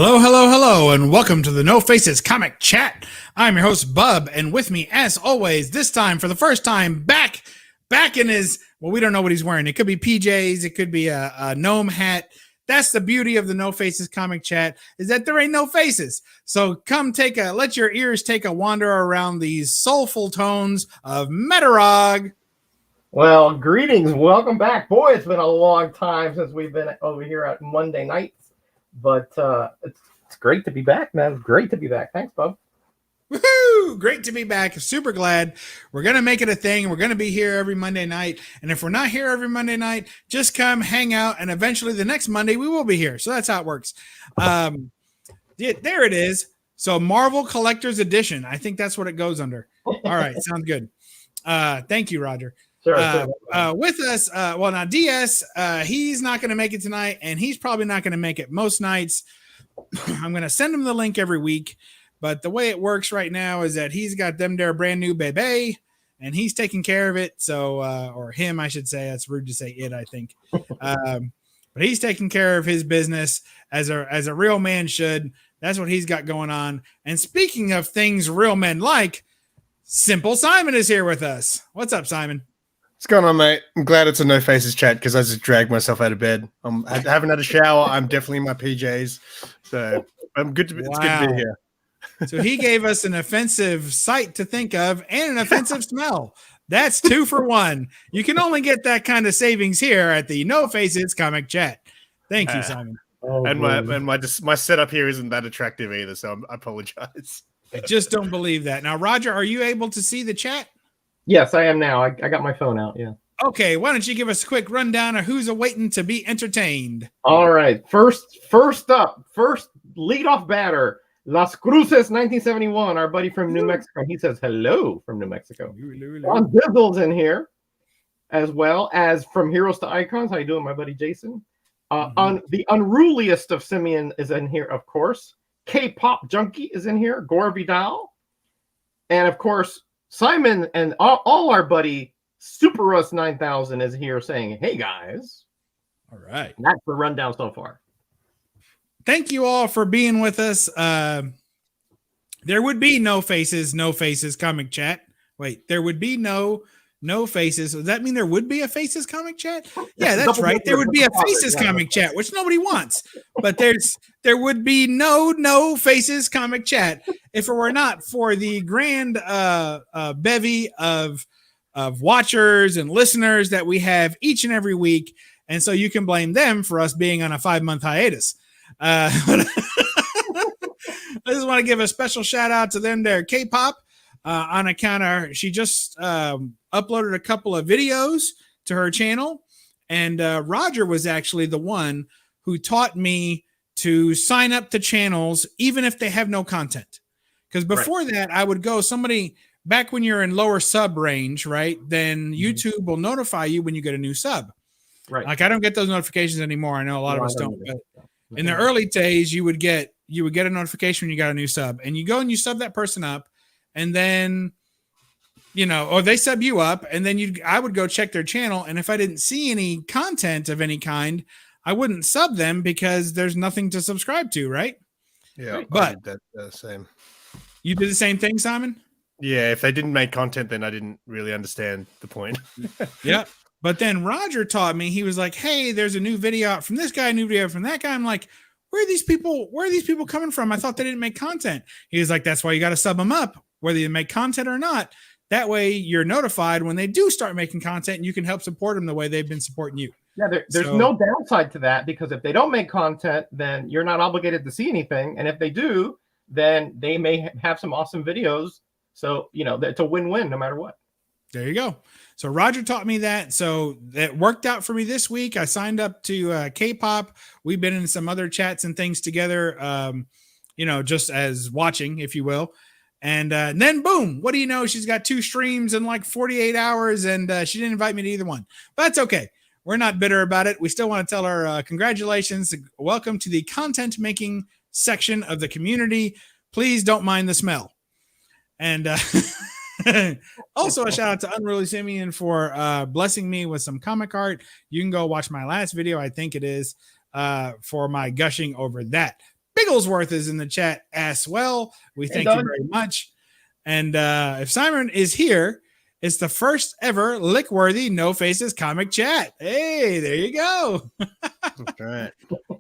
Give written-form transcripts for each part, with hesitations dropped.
Hello, hello, hello, and welcome to the No Faces Comic Chat. I'm your host, Bub, and with me, as always, this time, for the first time, back in his, well, we don't know what he's wearing. It could be PJs, it could be a gnome hat. That's the beauty of the No Faces Comic Chat, is that there ain't no faces. So come let your ears take a wander around these soulful tones of Metarog. Well, greetings. Welcome back. Boy, it's been a long time since we've been over here at Monday nights. But it's great to be back, man. Great to be back. Thanks, Bub. Woohoo! Great to be back. Super glad. We're going to make it a thing. We're going to be here every Monday night. And if we're not here every Monday night, just come hang out. And eventually the next Monday, we will be here. So that's how it works. There it is. So Marvel Collector's Edition. I think that's what it goes under. All right. Sounds good. Thank you, Roger. Sure. With us, now DS, he's not going to make it tonight, and he's probably not going to make it most nights. I'm going to send him the link every week, but the way it works right now is that he's got them their brand new baby, and he's taking care of it. So, or him, I should say. That's rude to say it, I think. But he's taking care of his business as a real man should. That's what he's got going on. And speaking of things real men like, SimpleSimon is here with us. What's up, Simon? What's going on, mate? I'm glad it's a No Faces chat because I just dragged myself out of bed. I haven't had a shower. I'm definitely in my PJs. So I'm good to be, It's good to be here. So he gave us an offensive sight to think of and an offensive smell. That's 2 for 1. You can only get that kind of savings here at the No Faces Comic Chat. Thank you, Simon. My setup here isn't that attractive either, so I apologize. I just don't believe that. Now, Roger, are you able to see the chat? Yes, I am now. I got my phone out. Yeah. Okay. Why don't you give us a quick rundown of who's awaiting to be entertained? All right. First leadoff batter, Las Cruces 1971. Our buddy from New Mexico. He says hello from New Mexico. Ron Dizzle's in here, as well as from Heroes to Icons. How you doing, my buddy Jason? On the unruliest of Simeon is in here, of course. K-pop junkie is in here. Gore Vidal, and of course, Simon and all our buddy Super Russ 9000 is here saying, hey, guys. All right. And that's the rundown so far. Thank you all for being with us. There would be no faces comic chat. Wait, there would be no faces. Does that mean there would be a faces comic chat? Yeah, that's right. There would be a faces comic chat, which nobody wants. But there would be no faces comic chat if it were not for the grand bevy of watchers and listeners that we have each and every week. And so you can blame them for us being on a 5-month hiatus. I just want to give a special shout out to them there, K-pop. On account of she just uploaded a couple of videos to her channel, and Roger was actually the one who taught me to sign up to channels even if they have no content. Because before that, I would go back when you're in lower sub range, right? Then YouTube will notify you when you get a new sub. Right. Like I don't get those notifications anymore. I know a lot of us don't. But in the early days, you would get a notification when you got a new sub, and you go and you sub that person up. And then, or they sub you up, and then I would go check their channel. And if I didn't see any content of any kind, I wouldn't sub them because there's nothing to subscribe to, right? Yeah. But I did that same. You did the same thing, Simon? Yeah. If they didn't make content, then I didn't really understand the point. Yeah. But then Roger taught me, he was like, hey, there's a new video out from this guy, a new video from that guy. I'm like, where are these people coming from? I thought they didn't make content. He was like, that's why you got to sub them up, whether you make content or not. That way you're notified when they do start making content, and you can help support them the way they've been supporting you. Yeah, there's no downside to that, because if they don't make content, then you're not obligated to see anything. And if they do, then they may have some awesome videos. So, it's a win-win no matter what. There you go. So Roger taught me that. So that worked out for me this week. I signed up to K-pop. We've been in some other chats and things together, just as watching, if you will. And then boom, what do you know? She's got 2 streams in like 48 hours, and she didn't invite me to either one. But that's okay. We're not bitter about it. We still want to tell her congratulations. Welcome to the content making section of the community. Please don't mind the smell. And also a shout out to Unruly Simeon for blessing me with some comic art. You can go watch my last video, I think it is, for my gushing over that. Bigglesworth is in the chat as well. We thank you very much. And if Simon is here, it's the first ever lick-worthy No Faces comic chat. Hey, there you go. That's right.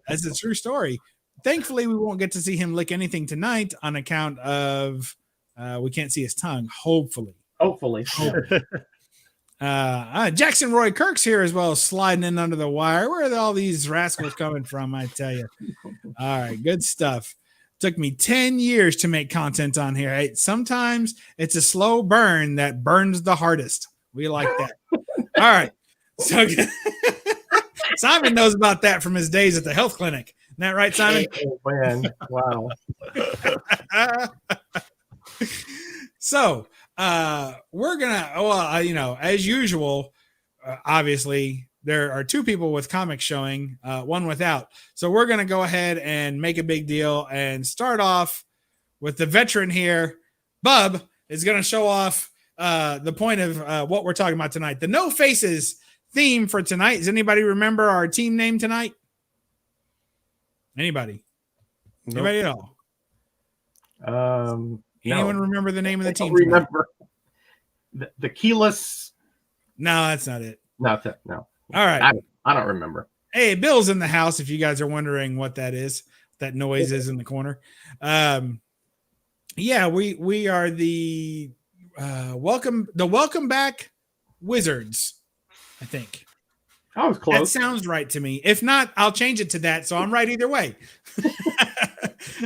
That's a true story. Thankfully, we won't get to see him lick anything tonight on account of we can't see his tongue. Hopefully. Jackson Roy Kirk's here as well, sliding in under the wire. Where are all these rascals coming from? I tell you. All right, good stuff. Took me 10 years to make content on here. Right? Sometimes it's a slow burn that burns the hardest. We like that. All right. So Simon knows about that from his days at the health clinic. Isn't that right, Simon? Oh, man. Wow. So we're gonna, as usual, obviously there are two people with comics showing, one without. So we're gonna go ahead and make a big deal and start off with the veteran here. Bub is gonna show off the point of what we're talking about tonight. The No Faces theme for tonight. Does anybody remember our team name tonight? Anybody? Nope. Anybody at all? Anyone remember the name of the team? Remember the keyless? No, that's not it. No. All right. I don't remember. Hey, Bill's in the house. If you guys are wondering what that is, that noise is in the corner. Yeah, we are the welcome back Wizards. I think. I was close. That sounds right to me. If not, I'll change it to that. So I'm right either way.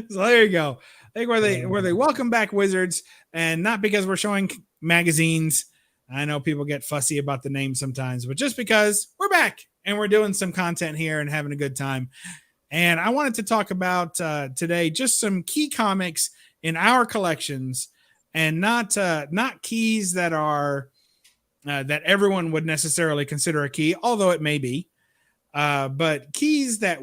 So there you go. I think where they welcome back Wizards, and not because we're showing magazines. I know people get fussy about the name sometimes, but just because we're back and we're doing some content here and having a good time. And I wanted to talk about today just some key comics in our collections, and not keys that are that everyone would necessarily consider a key, although it may be, but keys that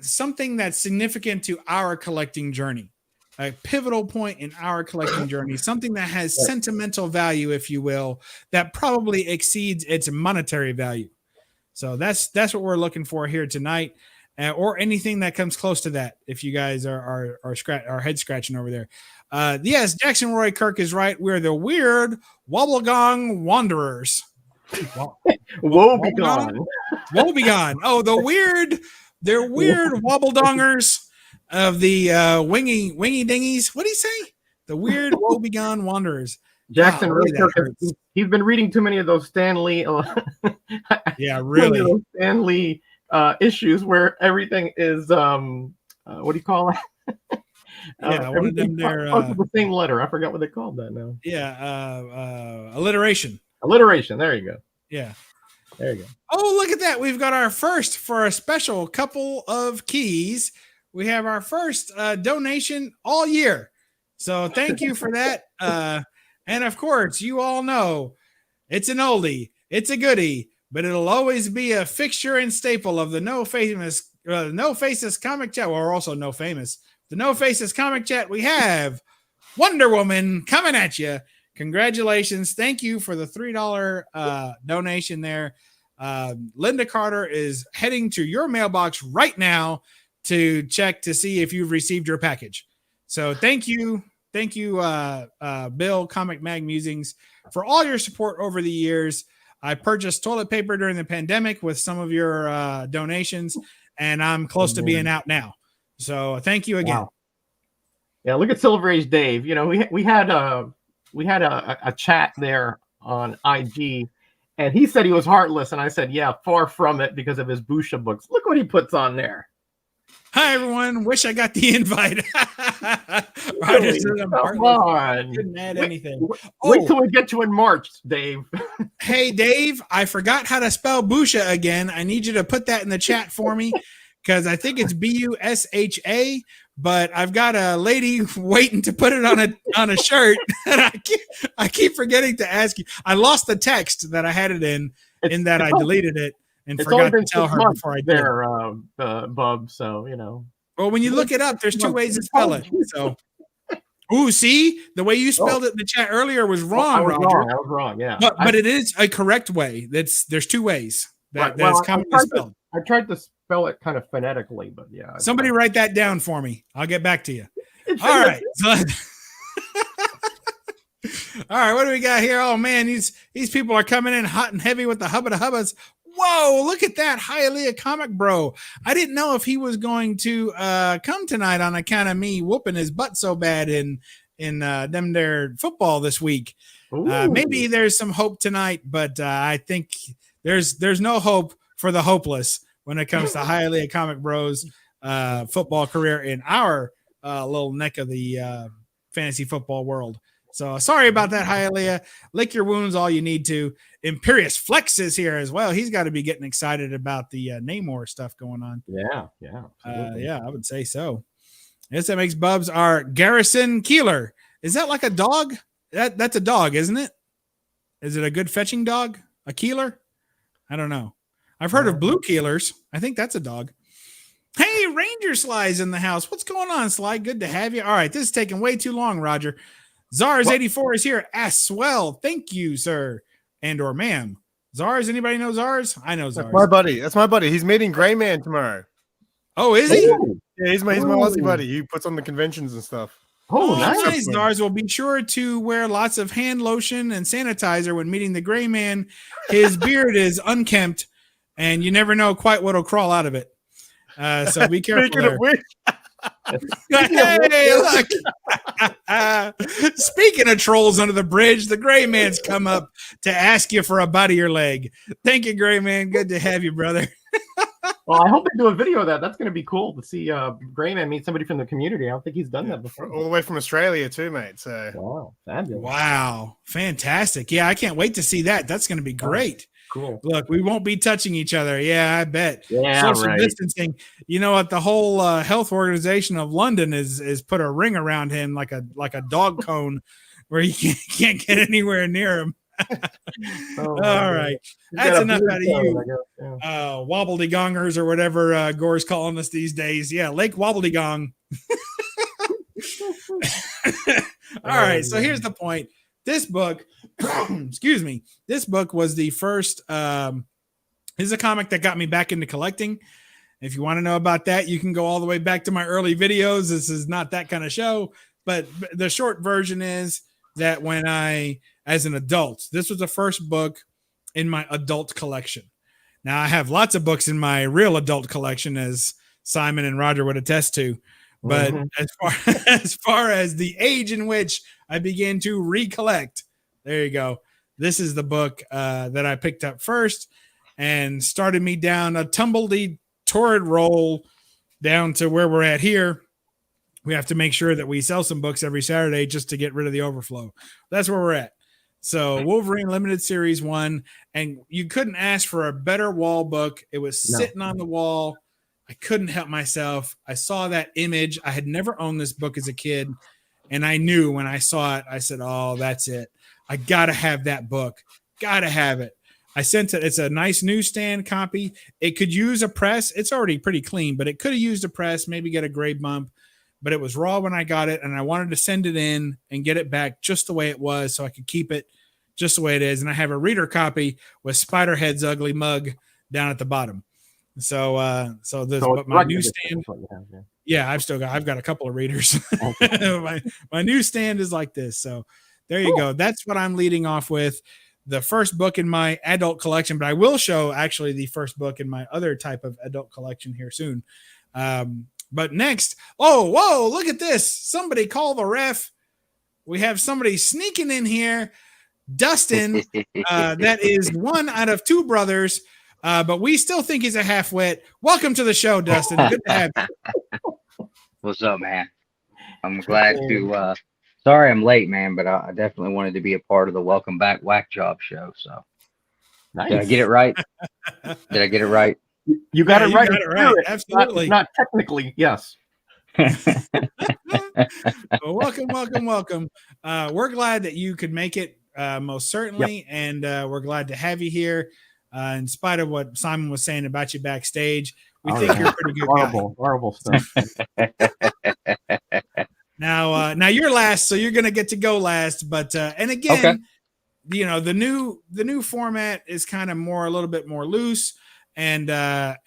something that's significant to our collecting journey, a pivotal point in our collecting journey, something that has sentimental value, if you will, that probably exceeds its monetary value. So that's what we're looking for here tonight, or anything that comes close to that. If you guys are head scratching over there. Yes, Jackson Roy Kirk is right. We're the weird Wobblegong Wanderers. Woe be gone. Woe be gone. Oh, they're weird Wobbledongers of the wingy dingies. What do you say? The weird Woe be gone Wanderers. Jackson Roy Kirk, he's been reading too many of those Stan Lee. Yeah, really. Stan Lee issues where everything is what do you call it? Yeah, one of them there. The same letter. I forgot what they called that now. Yeah, alliteration. Alliteration. There you go. Yeah, there you go. Oh, look at that! We've got our first for a special couple of keys. We have our first donation all year. So thank you for that. And of course, you all know it's an oldie, it's a goodie, but it'll always be a fixture and staple of the No Faces comic chat. Well, we're also No Famous. The No Faces comic chat, we have Wonder Woman coming at you. Congratulations. Thank you for the $3 donation there. Linda Carter is heading to your mailbox right now to check to see if you've received your package. So thank you. Thank you, Bill, Comic Mag Musings, for all your support over the years. I purchased toilet paper during the pandemic with some of your donations, and I'm close to being out now. So thank you again. Wow. Yeah, look at Silver Age Dave. You know, we had a chat there on IG, and he said he was heartless, and I said, yeah, far from it because of his Busha books. Look what he puts on there. Hi everyone. Wish I got the invite. Come on. Didn't add anything. Wait till we get you in March, Dave. Hey Dave, I forgot how to spell Busha again. I need you to put that in the chat for me, because I think it's Busha, but I've got a lady waiting to put it on a shirt, and I keep forgetting to ask you. I lost the text that I had it in that I deleted it and forgot to tell her before I did. There, Bub. So you know. Well, when you look it up, there's two ways to spell it. So, ooh, see, the way you spelled it in the chat earlier was wrong, Roger. I was wrong. Yeah, but it is a correct way. There's two ways that's commonly spelled. I tried to spell it kind of phonetically, but yeah. Somebody write that down for me. I'll get back to you. All right. All right, what do we got here? Oh man, these people are coming in hot and heavy with the hubba hubbas. Whoa, look at that, Hialeah Comic Bro. I didn't know if he was going to come tonight on account of me whooping his butt so bad in them their football this week. Maybe there's some hope tonight, but I think there's no hope for the hopeless when it comes to Hialeah Comic Bro's football career in our little neck of the fantasy football world. So sorry about that, Hialeah. Lick your wounds all you need to. Imperious Flex is here as well. He's got to be getting excited about the Namor stuff going on. Yeah. Yeah, I would say so. SMX Bubs are Garrison Keeler. Is that like a dog? That's a dog, isn't it? Is it a good fetching dog? A Keeler? I don't know. I've heard of blue Keelers. I think that's a dog. Hey, Ranger Sly's in the house. What's going on, Sly? Good to have you. All right, this is taking way too long, Roger. Zars84 is here as well. Thank you, sir. And or ma'am. Zars, anybody know Zars? I know Zars. That's my buddy. He's meeting Gray Man tomorrow. Oh, is he? Yeah, he's my Aussie buddy. He puts on the conventions and stuff. Oh, nice. Zars will be sure to wear lots of hand lotion and sanitizer when meeting the Gray Man. His beard is unkempt, and you never know quite what'll crawl out of it. So be careful. Hey, look. Speaking of trolls under the bridge, the Gray Man's come up to ask you for a bite of your leg. Thank you, Gray Man. Good to have you, brother. Well, I hope they do a video of that. That's going to be cool to see Gray Man meet somebody from the community. I don't think he's done that before. All the way from Australia too, mate. So wow, fabulous. Wow, fantastic. Yeah, I can't wait to see that. That's going to be great. Cool. Look, we won't be touching each other. Yeah, I bet. Yeah, social right. distancing. You know what? The whole health organization of London is put a ring around him like a dog cone, where you can't get anywhere near him. All right, that's enough out of you, wobbledygongers or whatever Gore's calling us these days. Yeah, Lake Wobbledygong. All right, so here's the point. This book, excuse me, this book was the first, this is a comic that got me back into collecting. If you want to know about that, you can go all the way back to my early videos. This is not that kind of show, but the short version is that when as an adult, this was the first book in my adult collection. Now I have lots of books in my real adult collection, as Simon and Roger would attest to. But as far as the age in which I began to recollect, there you go. This is the book that I picked up first and started me down a tumbledy torrid roll down to where we're at here. We have to make sure that we sell some books every Saturday just to get rid of the overflow. That's where we're at. So Wolverine Limited Series 1, and you couldn't ask for a better wall book. It was sitting on the wall. I couldn't help myself. I saw that image. I had never owned this book as a kid, and I knew when I saw it, I said, oh, that's it. I got to have that book. Got to have it. I sent it. It's a nice newsstand copy. It could use a press. It's already pretty clean, but it could have used a press, maybe get a grade bump. But it was raw when I got it, and I wanted to send it in and get it back just the way it was so I could keep it just the way it is. And I have a reader copy with Spiderhead's ugly mug down at the bottom. So but my newsstand, I've got a couple of readers. my newsstand is like this. So there you go. That's what I'm leading off with. The first book in my adult collection, but I will show actually the first book in my other type of adult collection here soon. But next, whoa, look at this. Somebody call the ref. We have somebody sneaking in here. Dustin, that is one out of two brothers. But we still think he's a half-wit. Welcome to the show, Dustin. Good to have you. What's up, man? I'm glad to. Sorry I'm late, man, but I definitely wanted to be a part of the Welcome Back Whack Job show. So, nice. Did I get it right? Did I get it right? You got it right. You got it right. Absolutely. Not technically, yes. Well, welcome. We're glad that you could make it, most certainly, and we're glad to have you here. In spite of what Simon was saying about you backstage, we think you're a pretty good guy. Horrible stuff. Now you're last, so you're going to get to go last. But and again, you know, the new format is kind of a little bit more loose, And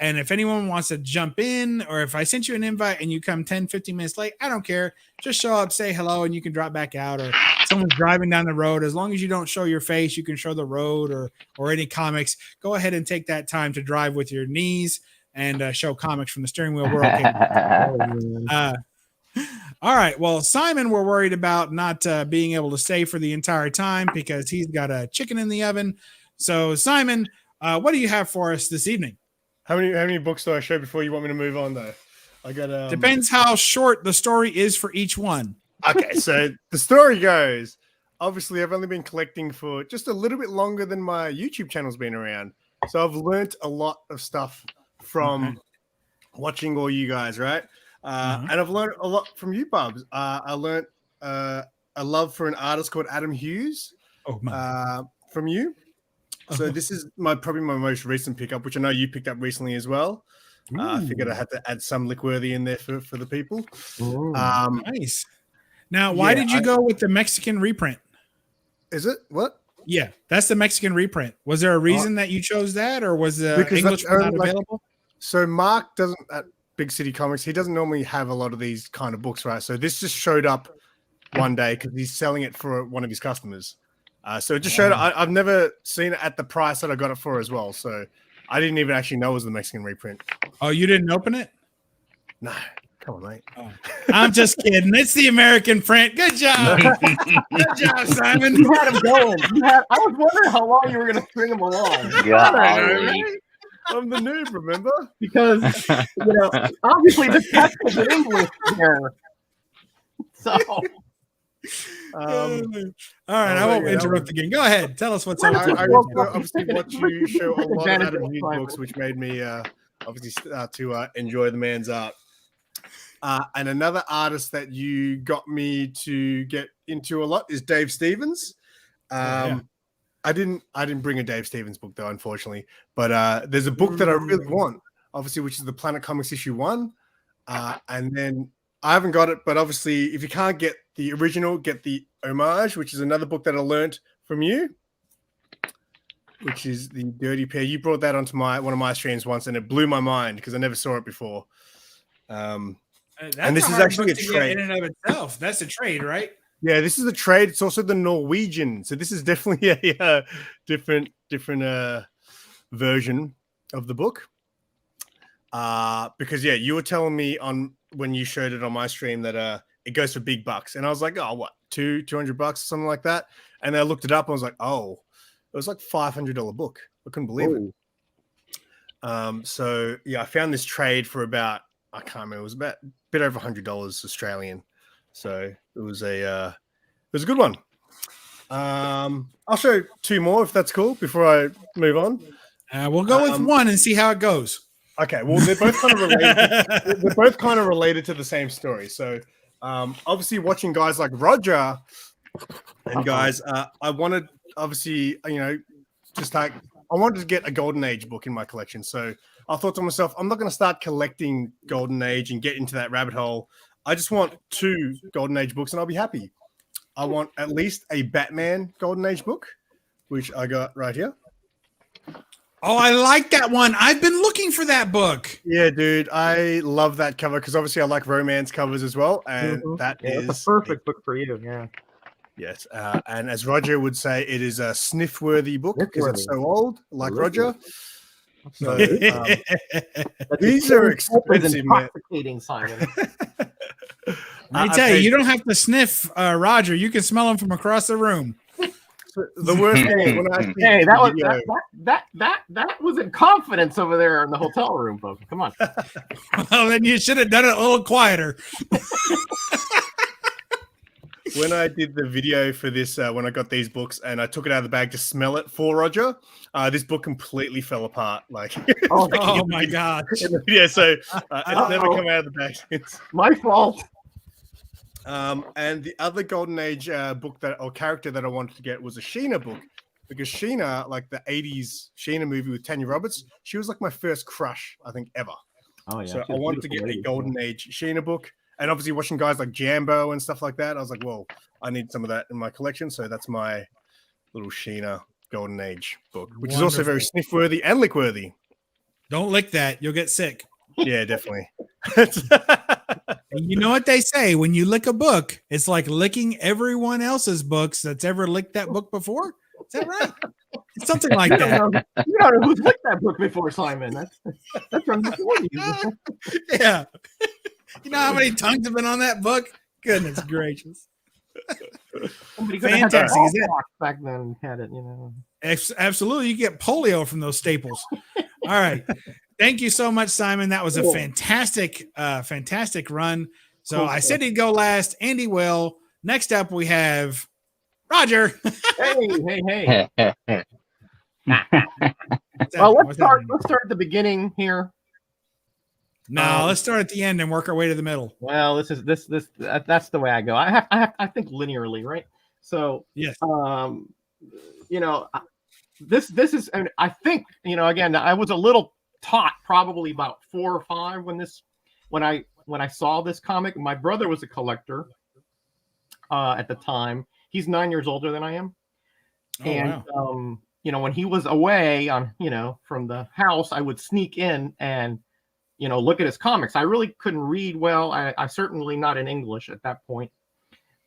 if anyone wants to jump in, or if I sent you an invite and you come 10, 15 minutes late, I don't care. Just show up, say hello, and you can drop back out. Or someone's driving down the road. As long as you don't show your face, you can show the road or any comics. Go ahead and take that time to drive with your knees and show comics from the steering wheel. We're okay. All right. Well, Simon, we're worried about not being able to stay for the entire time because he's got a chicken in the oven. So, Simon, what do you have for us this evening? How many books do I show before you want me to move on, though? I got depends how short the story is for each one. Okay, so the story goes. Obviously, I've only been collecting for just a little bit longer than my YouTube channel's been around, so I've learnt a lot of stuff from watching all you guys, right? And I've learned a lot from you, Bubs. I learned a love for an artist called Adam Hughes from you. So this is probably my most recent pickup, which I know you picked up recently as well. I figured I had to add some Lickworthy in there for the people. Nice. Now, why did you go with the Mexican reprint? Is it? What? Yeah, that's the Mexican reprint. Was there a reason that you chose that, or was the English one not available? So Mark doesn't, at Big City Comics, he doesn't normally have a lot of these kind of books, right? So this just showed up one day because he's selling it for one of his customers. So it just showed up. I've never seen it at the price that I got it for as well. So I didn't even actually know it was the Mexican reprint. Oh, you didn't open it? No. Come on, mate. Oh. I'm just kidding. It's the American print. Good job. Good job, Simon. You had him going. I was wondering how long you were going to string him along. Golly. I'm the noob, remember? Because, obviously this text is in English here. So... all right, I won't interrupt again. Go ahead. Tell us what's up. I obviously watch you show a lot of Adam Hughes books, which made me obviously start to enjoy the man's art. And another artist that you got me to get into a lot is Dave Stevens. I didn't bring a Dave Stevens book though, unfortunately. But there's a book that I really want, obviously, which is the Planet Comics issue 1. And then I haven't got it, but obviously, if you can't get the original, get the homage, which is another book that I learned from you, which is the Dirty Pair. You brought that onto one of my streams once, and it blew my mind because I never saw it before. And this is actually a trade in and of itself. That's a trade, right? Yeah, this is a trade. It's also the Norwegian, so this is definitely a different version of the book. Because you were telling me when you showed it on my stream that it goes for big bucks, and I was like, oh, what, $200 or something like that? And I looked it up and I was like, oh, it was like $500 book. I couldn't believe it. So I found this trade for about, I can't remember, it was about a bit over $100 Australian. So it was a good one. I'll show 2 more if that's cool before I move on. We'll go with 1 and see how it goes. Okay, well, they're both kind of related. They're both kind of related to the same story. So, obviously, watching guys like Roger and guys, I wanted, obviously, just like I wanted to get a Golden Age book in my collection. So I thought to myself, I'm not going to start collecting Golden Age and get into that rabbit hole. I just want 2 Golden Age books, and I'll be happy. I want at least a Batman Golden Age book, which I got right here. Oh, I like that one. I've been looking for that book. Yeah, dude. I love that cover because obviously I like romance covers as well. And that's a perfect book for you. Yeah. Yes. And as Roger would say, it is a sniff-worthy book because it's so old, like Roger. So, these are expensive, man. Simon. Let me tell you don't have to sniff Roger. You can smell him from across the room. The worst thing is when I that was in confidence over there in the hotel room, folks. Come on. Well, then you should have done it a little quieter. When I did the video for this, when I got these books and I took it out of the bag to smell it for Roger, this book completely fell apart. Like, oh my god! In the video, so it's never come out of the bag since. My fault. And the other Golden Age book or character that I wanted to get was a Sheena book because Sheena, like the 80s Sheena movie with Tanya Roberts, she was like my first crush, I think, ever. Oh, yeah. So I wanted to get a Golden Age Sheena book. And obviously watching guys like Jambo and stuff like that, I was like, well, I need some of that in my collection. So that's my little Sheena Golden Age book, which is also very sniff-worthy and lick-worthy. Don't lick that. You'll get sick. Yeah, definitely. And you know what they say? When you lick a book, it's like licking everyone else's books that's ever licked that book before. Is that right? It's something like that. You don't know who's licked that book before, Simon. That's from the 40s. Yeah. You know how many tongues have been on that book? Goodness gracious. Fantastic. Is that, back then had it, you know. Absolutely. You get polio from those staples. All right. Thank you so much, Simon. That was a fantastic run. So I said he'd go last. Andy will. Next up, we have Roger. Hey. Well, let's start at the beginning here. No, let's start at the end and work our way to the middle. Well, that's the way I go. I think linearly, right? So yes. You know, this is, and I think, you know, again, I was a little taught, probably about 4 or 5 when I saw this comic. My brother was a collector at the time. He's 9 years older than I am. Wow. You know, when he was away on, you know, from the house, I would sneak in and, you know, look at his comics. I really couldn't read well. I certainly not in English at that point.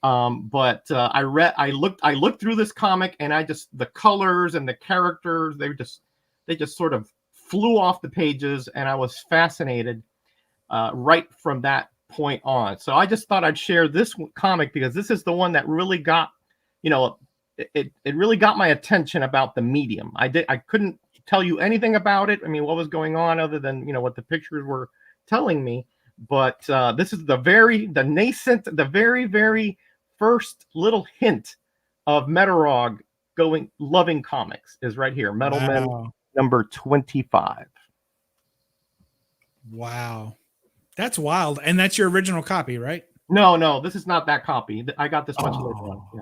But I looked through this comic, and the colors and the characters, they just sort of flew off the pages, and I was fascinated right from that point on. So I just thought I'd share this comic because this is the one that really got, you know, it really got my attention about the medium. I couldn't tell you anything about it. I mean, what was going on other than, you know, what the pictures were telling me. But this is the very first little hint of Metarog loving comics is right here. Metal Men number 25. Wow. That's wild. And that's your original copy, right? No, this is not that copy. I got this much later on. Yeah.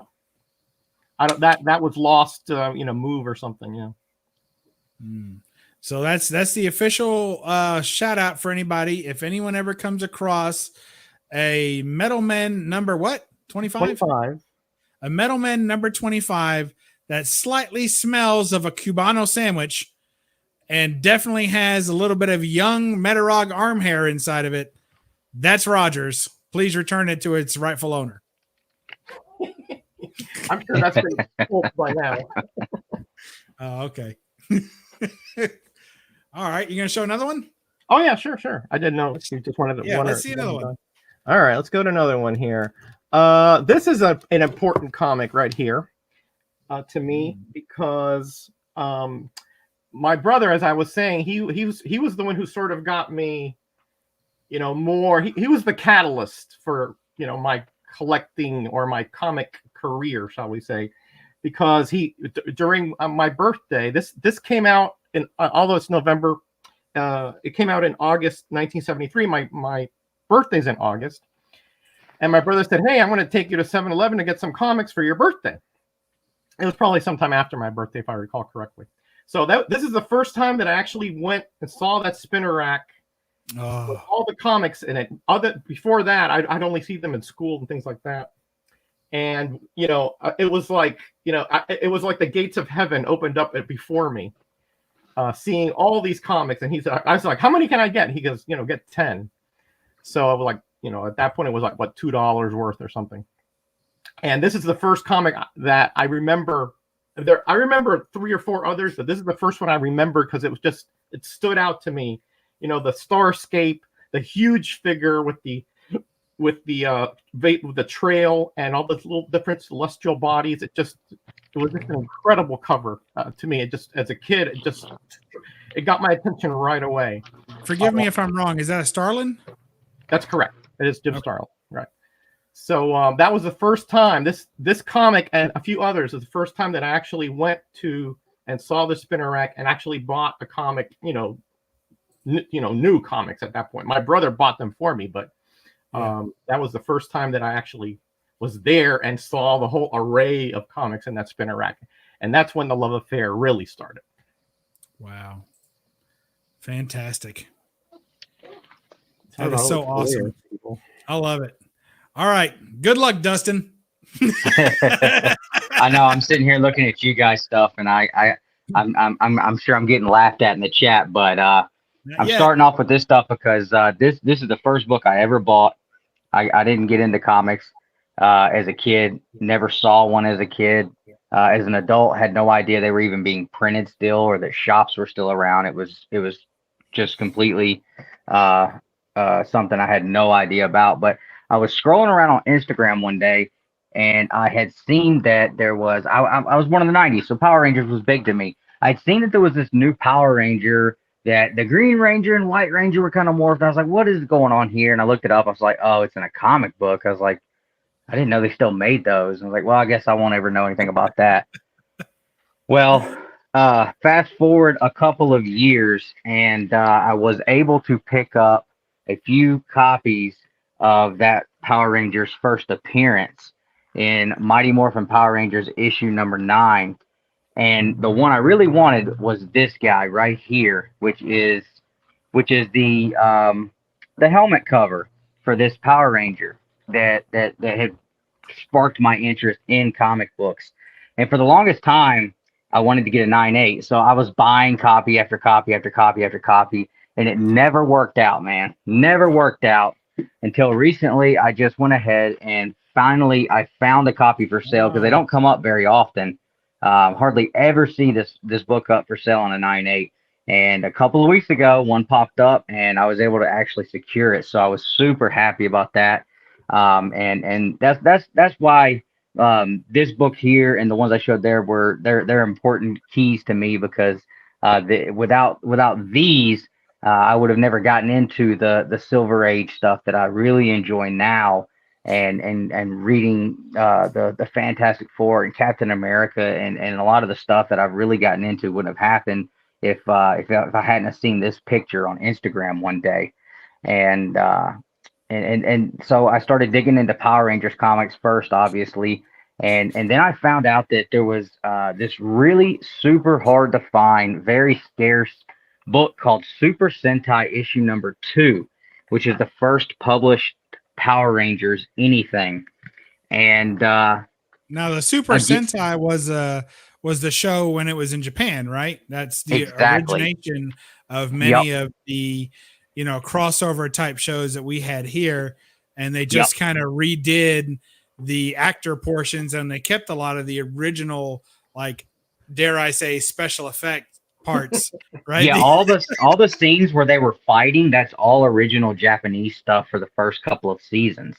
That was lost in a move or something, yeah. So that's the official shout out for anybody. If anyone ever comes across a Metal Men number what? 25? 25. A Metal Men number 25 that slightly smells of a Cubano sandwich and definitely has a little bit of young Metarog arm hair inside of it. That's Roger's. Please return it to its rightful owner. I'm sure that's been sold by now. Oh, okay. All right. You going to show another one? Oh, yeah, sure. I didn't know. You just wanted to. Yeah, let's see another one. All right, let's go to another one here. This is an important comic right here to me because my brother, as I was saying, he was the one who sort of got me, you know, more. He was the catalyst for, you know, my collecting or my comic career, shall we say, because during my birthday, this came out in although it's November, it came out in August 1973. My birthday's in August. And my brother said, "Hey, I'm going to take you to 7-Eleven to get some comics for your birthday." It was probably sometime after my birthday, if I recall correctly. So this is the first time that I actually went and saw that spinner rack with all the comics in it. Before that, I'd only see them in school and things like that. And, you know, it was like, you know, it was like the gates of heaven opened up before me, seeing all these comics. And I was like, "How many can I get?" He goes, "You know, get 10. So I was like, you know, at that point it was like, what, $2 worth or something. And this is the first comic that I remember. I remember 3 or 4 others, but this is the first one I remember because it stood out to me. You know, the Starscape, the huge figure with the trail and all the little different celestial bodies. It was just an incredible cover to me. It just, as a kid, it got my attention right away. Forgive me if I'm wrong. Is that a Starlin? That's correct. It is Jim Starlin, right? So that was the first time this comic and a few others is the first time that I actually went to and saw the spinner rack and actually bought a comic. New comics at that point. My brother bought them for me, but that was the first time that I actually was there and saw the whole array of comics in that spinner rack, and that's when the love affair really started. Wow, fantastic! That is so awesome. I love it. All right. Good luck, Dustin. I know I'm sitting here looking at you guys stuff and I'm sure I'm getting laughed at in the chat, but I'm Yeah. starting off with this stuff because this is the first book I ever bought. I didn't get into comics as a kid. Never saw one as a kid. As an adult, had no idea they were even being printed still, or that shops were still around. It was just completely something I had no idea about. But I was scrolling around on Instagram one day, and I had seen that there was. I was born in the '90s, so Power Rangers was big to me. I'd seen that there was this new Power Ranger, that the Green Ranger and White Ranger were kind of morphed. I was like, what is going on here? And I looked it up. I was like, oh, it's in a comic book. I was like, I didn't know they still made those. I was like, well, I guess I won't ever know anything about that. Well, fast forward a couple of years, and I was able to pick up a few copies of that Power Rangers first appearance in Mighty Morphin Power Rangers issue number 9. And the one I really wanted was this guy right here, which is the helmet cover for this Power Ranger that had sparked my interest in comic books. And for the longest time, I wanted to get a 9.8, so I was buying copy after copy after copy after copy, and it never worked out, man. Never worked out until recently. I just went ahead and finally I found a copy for sale, because they don't come up very often. Hardly ever see this book up for sale on a 9.8. And a couple of weeks ago, one popped up, and I was able to actually secure it. So I was super happy about that. And that's why this book here and the ones I showed there they're important keys to me, because without these, I would have never gotten into the Silver Age stuff that I really enjoy now. And reading the Fantastic Four and Captain America and a lot of the stuff that I've really gotten into wouldn't have happened if I hadn't have seen this picture on Instagram one day. And so I started digging into Power Rangers comics first, obviously, and then I found out that there was this really super hard to find, very scarce book called Super Sentai issue number 2, which is the first published Power Rangers anything. And now the Super Sentai was the show when it was in Japan, right? That's the origination of many of the crossover type shows that we had here, and they just kind of redid the actor portions, and they kept a lot of the original, like, dare I say, special effect parts, right? Yeah, all the scenes where they were fighting, that's all original Japanese stuff for the first couple of seasons.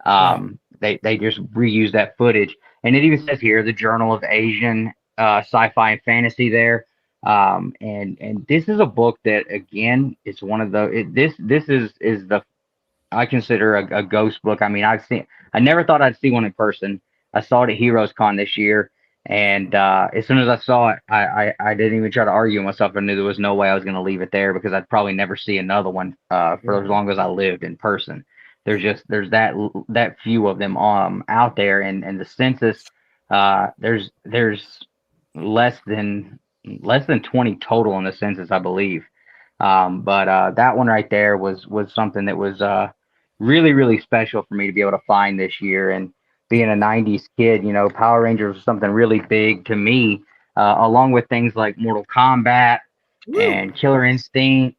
They just reused that footage, and it even says here the Journal of Asian Sci-Fi and Fantasy there. And this is a book that, again, it's one of the this is the I consider a ghost book. I mean, I never thought I'd see one in person. I saw it at Heroes Con this year. And as soon as I saw it, I didn't even try to argue with myself. I knew there was no way I was going to leave it there, because I'd probably never see another one for as long as I lived in person. There's that few of them out there, and the census there's less than 20 total in the census, I believe. But that one right there was something that was really, really special for me to be able to find this year. And being a 90s kid, Power Rangers was something really big to me, along with things like Mortal Kombat and Killer Instinct.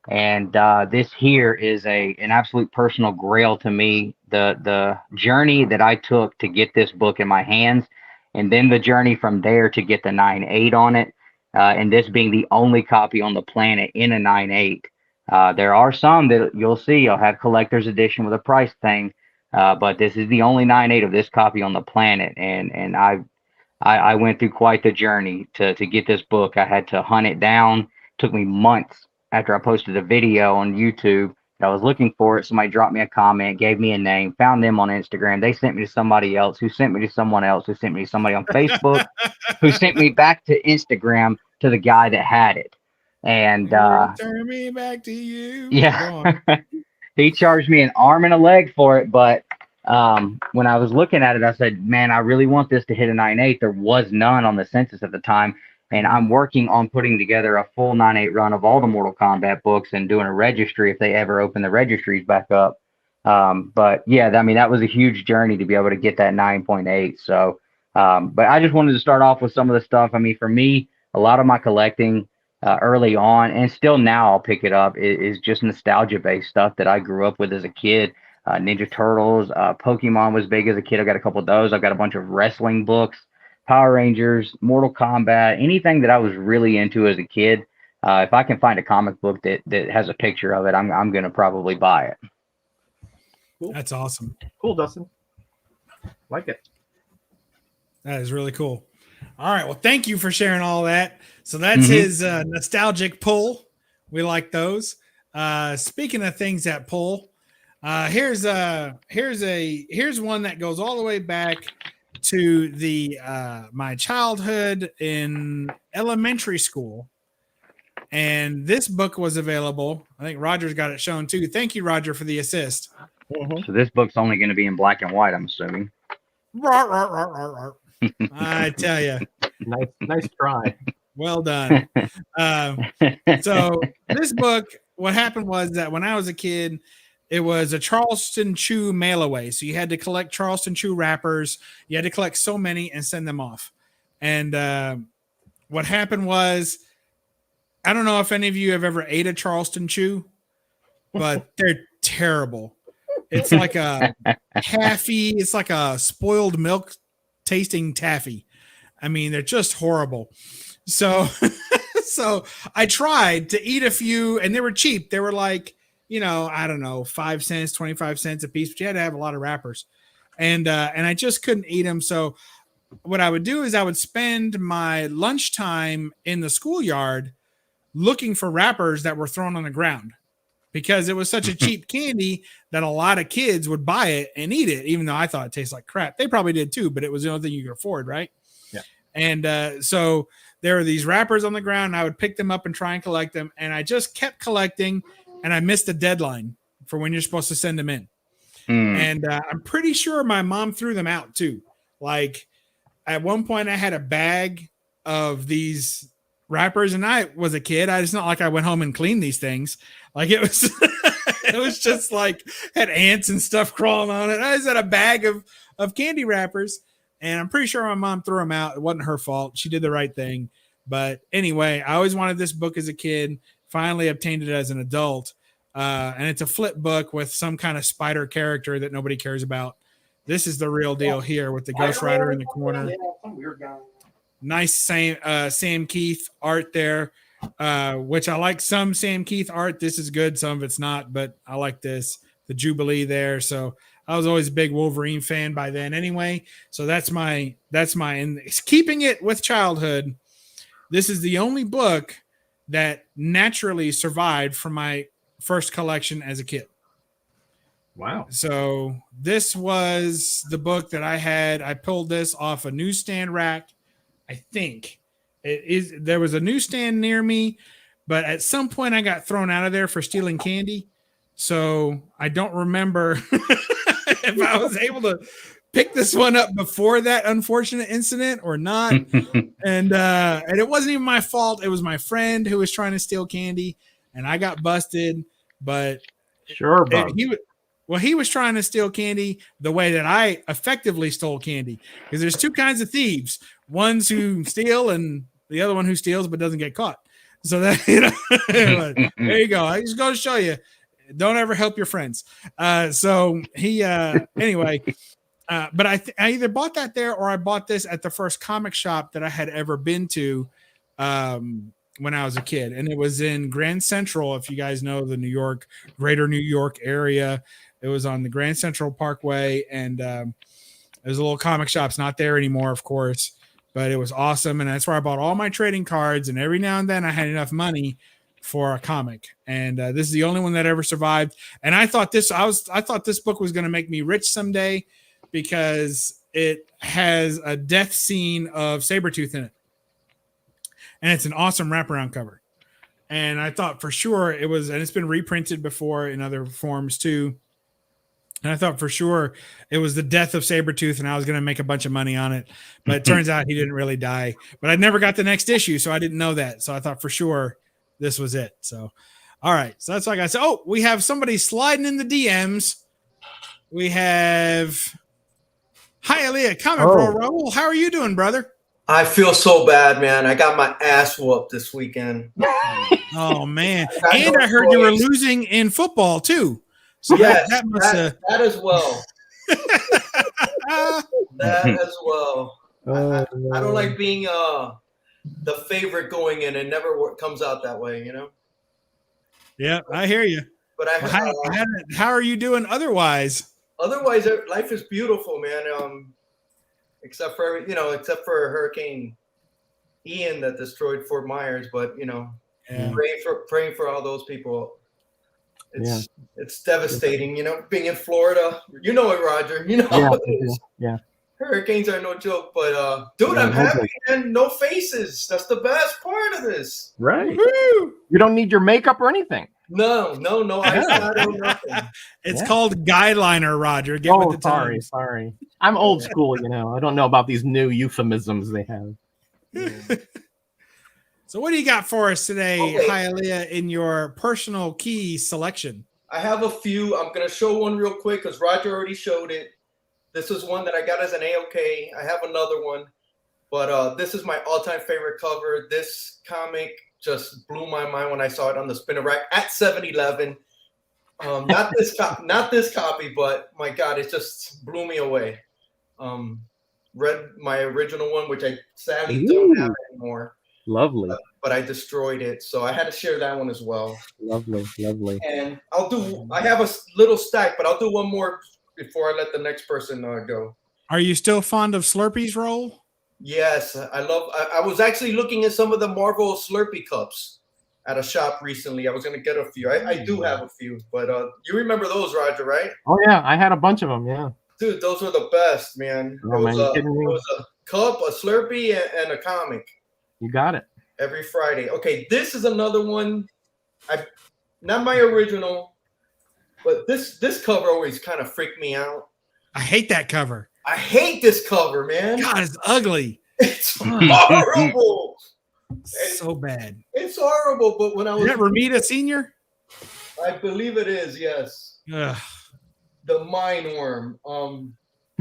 And this here is an absolute personal grail to me. The journey that I took to get this book in my hands, and then the journey from there to get the 9.8 on it, and this being the only copy on the planet in a 9.8. There are some that you'll see, you'll have collector's edition with a price thing. But this is the only 9.8 of this copy on the planet, and I went through quite the journey to get this book. I had to hunt it down. It took me months after I posted a video on YouTube that I was looking for it. Somebody dropped me a comment, gave me a name, found them on Instagram. They sent me to somebody else, who sent me to someone else, who sent me to somebody on Facebook, who sent me back to Instagram to the guy that had it. And turn me back to you. Yeah. He charged me an arm and a leg for it, but when I was looking at it, I said, man, I really want this to hit a 9.8. There was none on the census at the time, and I'm working on putting together a full 9.8 run of all the Mortal Kombat books and doing a registry if they ever open the registries back up. But yeah, I mean, that was a huge journey to be able to get that 9.8. So, but I just wanted to start off with some of the stuff. I mean, for me, a lot of my collecting early on, and still now I'll pick it up, is just nostalgia based stuff that I grew up with as a kid. Ninja Turtles, Pokemon was big as a kid. I got a couple of those. I've got a bunch of wrestling books, Power Rangers, Mortal Kombat, anything that I was really into as a kid. If I can find a comic book that has a picture of it, I'm going to probably buy it. Cool. That's awesome. Cool, Dustin. Like it. That is really cool. All right. Well, thank you for sharing all that. So that's his nostalgic pull. We like those. Speaking of things that pull, here's one that goes all the way back to the my childhood in elementary school. And this book was available. I think Roger's got it shown too. Thank you, Roger, for the assist. So this book's only going to be in black and white, I'm assuming. I tell you. Nice try. Well done. So this book, what happened was that when I was a kid, it was a Charleston Chew mail away. So you had to collect Charleston Chew wrappers. You had to collect so many and send them off. And what happened was, I don't know if any of you have ever ate a Charleston Chew, but they're terrible. It's like a taffy. It's like a spoiled milk tasting taffy. I mean, they're just horrible. So, so I tried to eat a few, and they were cheap. They were like, I don't know, 5 cents, 25 cents a piece, but you had to have a lot of wrappers. And I just couldn't eat them. So what I would do is I would spend my lunchtime in the schoolyard looking for wrappers that were thrown on the ground, because it was such a cheap candy that a lot of kids would buy it and eat it, even though I thought it tastes like crap. They probably did too, but it was the only thing you could afford, right? Yeah. And so there were these wrappers on the ground, and I would pick them up and try and collect them. And I just kept collecting, and I missed the deadline for when you're supposed to send them in. And I'm pretty sure my mom threw them out too. Like at one point I had a bag of these wrappers, and I was a kid. It's not like I went home and cleaned these things. Like it was, it was just like had ants and stuff crawling on it. I just had a bag of candy wrappers, and I'm pretty sure my mom threw them out. It wasn't her fault. She did the right thing. But anyway, I always wanted this book as a kid. Finally obtained it as an adult. And it's a flip book with some kind of spider character that nobody cares about. This is the real deal here with the Ghost Rider in the corner. Nice Sam Keith art there, which I like some Sam Keith art. This is good. Some of it's not, but I like this. The Jubilee there. So I was always a big Wolverine fan by then anyway. So that's my, and keeping it with childhood. This is the only book that naturally survived from my first collection as a kid. Wow. So this was the book that I had. I pulled this off a newsstand rack. I think there was a newsstand near me, but at some point I got thrown out of there for stealing candy. So I don't remember if I was able to pick this one up before that unfortunate incident or not. And it wasn't even my fault. It was my friend who was trying to steal candy, and I got busted. But sure, he was trying to steal candy the way that I effectively stole candy, because there's two kinds of thieves: ones who steal and the other one who steals but doesn't get caught. So that there you go. I just go to show you, don't ever help your friends. So he anyway. But I either bought that there or I bought this at the first comic shop that I had ever been to when I was a kid. And it was in Grand Central. If you guys know the greater New York area, it was on the Grand Central Parkway. And there's a little comic shop. It's not there anymore, of course, but it was awesome. And that's where I bought all my trading cards. And every now and then I had enough money for a comic. And this is the only one that ever survived. And I thought this book was going to make me rich someday, because it has a death scene of Sabretooth in it. And it's an awesome wraparound cover. And I thought for sure it was, and it's been reprinted before in other forms too. And I thought for sure it was the death of Sabretooth, and I was going to make a bunch of money on it. But it turns out he didn't really die. But I never got the next issue, so I didn't know that. So I thought for sure this was it. So, all right. So that's like I said. Oh, we have somebody sliding in the DMs. We have Hialeah Comic Bro. Raul, how are you doing, brother? I feel so bad, man. I got my ass whooped this weekend. Oh man! I And I heard you were losing in football too. So yes, that must that as well. That as well. I don't like being the favorite going in. It never comes out that way, you know. Yeah, I hear you. But how are you doing otherwise? Otherwise, life is beautiful, man. Except for Hurricane Ian that destroyed Fort Myers. But praying for all those people. It's devastating, you know, being in Florida. You know it, Roger. You know yeah. Hurricanes are no joke, but dude, I'm happy, man. No faces. That's the best part of this. Right. Woo-hoo! You don't need your makeup or anything. No. Nothing. It's called guideliner, Roger. Get with the times. Sorry. I'm old school, you know. I don't know about these new euphemisms they have. So what do you got for us today, Hialeah, in your personal key selection? I have a few. I'm going to show one real quick because Roger already showed it. This is one that I got as an AOK. I have another one, but this is my all-time favorite cover. This comic just blew my mind when I saw it on the spinner rack at 7-Eleven. Not this copy, but my God, it just blew me away. Read my original one, which I sadly don't have anymore. Lovely. But I destroyed it, so I had to share that one as well. Lovely. And I have a little stack, but I'll do one more before I let the next person go. Are you still fond of Slurpee's roll? Yes, I was actually looking at some of the Marvel Slurpee cups at a shop recently. I was going to get a few. I do have a few, but you remember those, Roger, right? Oh, yeah. I had a bunch of them, yeah. Dude, those were the best, man. It was a cup, a Slurpee, and a comic. You got it. Every Friday. Okay, this is another one. Not my original, but this cover always kind of freaked me out. I hate that cover. I hate this cover, man. God, it's ugly. It's horrible. So bad. It's horrible. But when I was Ramita Senior? I believe it is, yes. Ugh. The Mind Worm.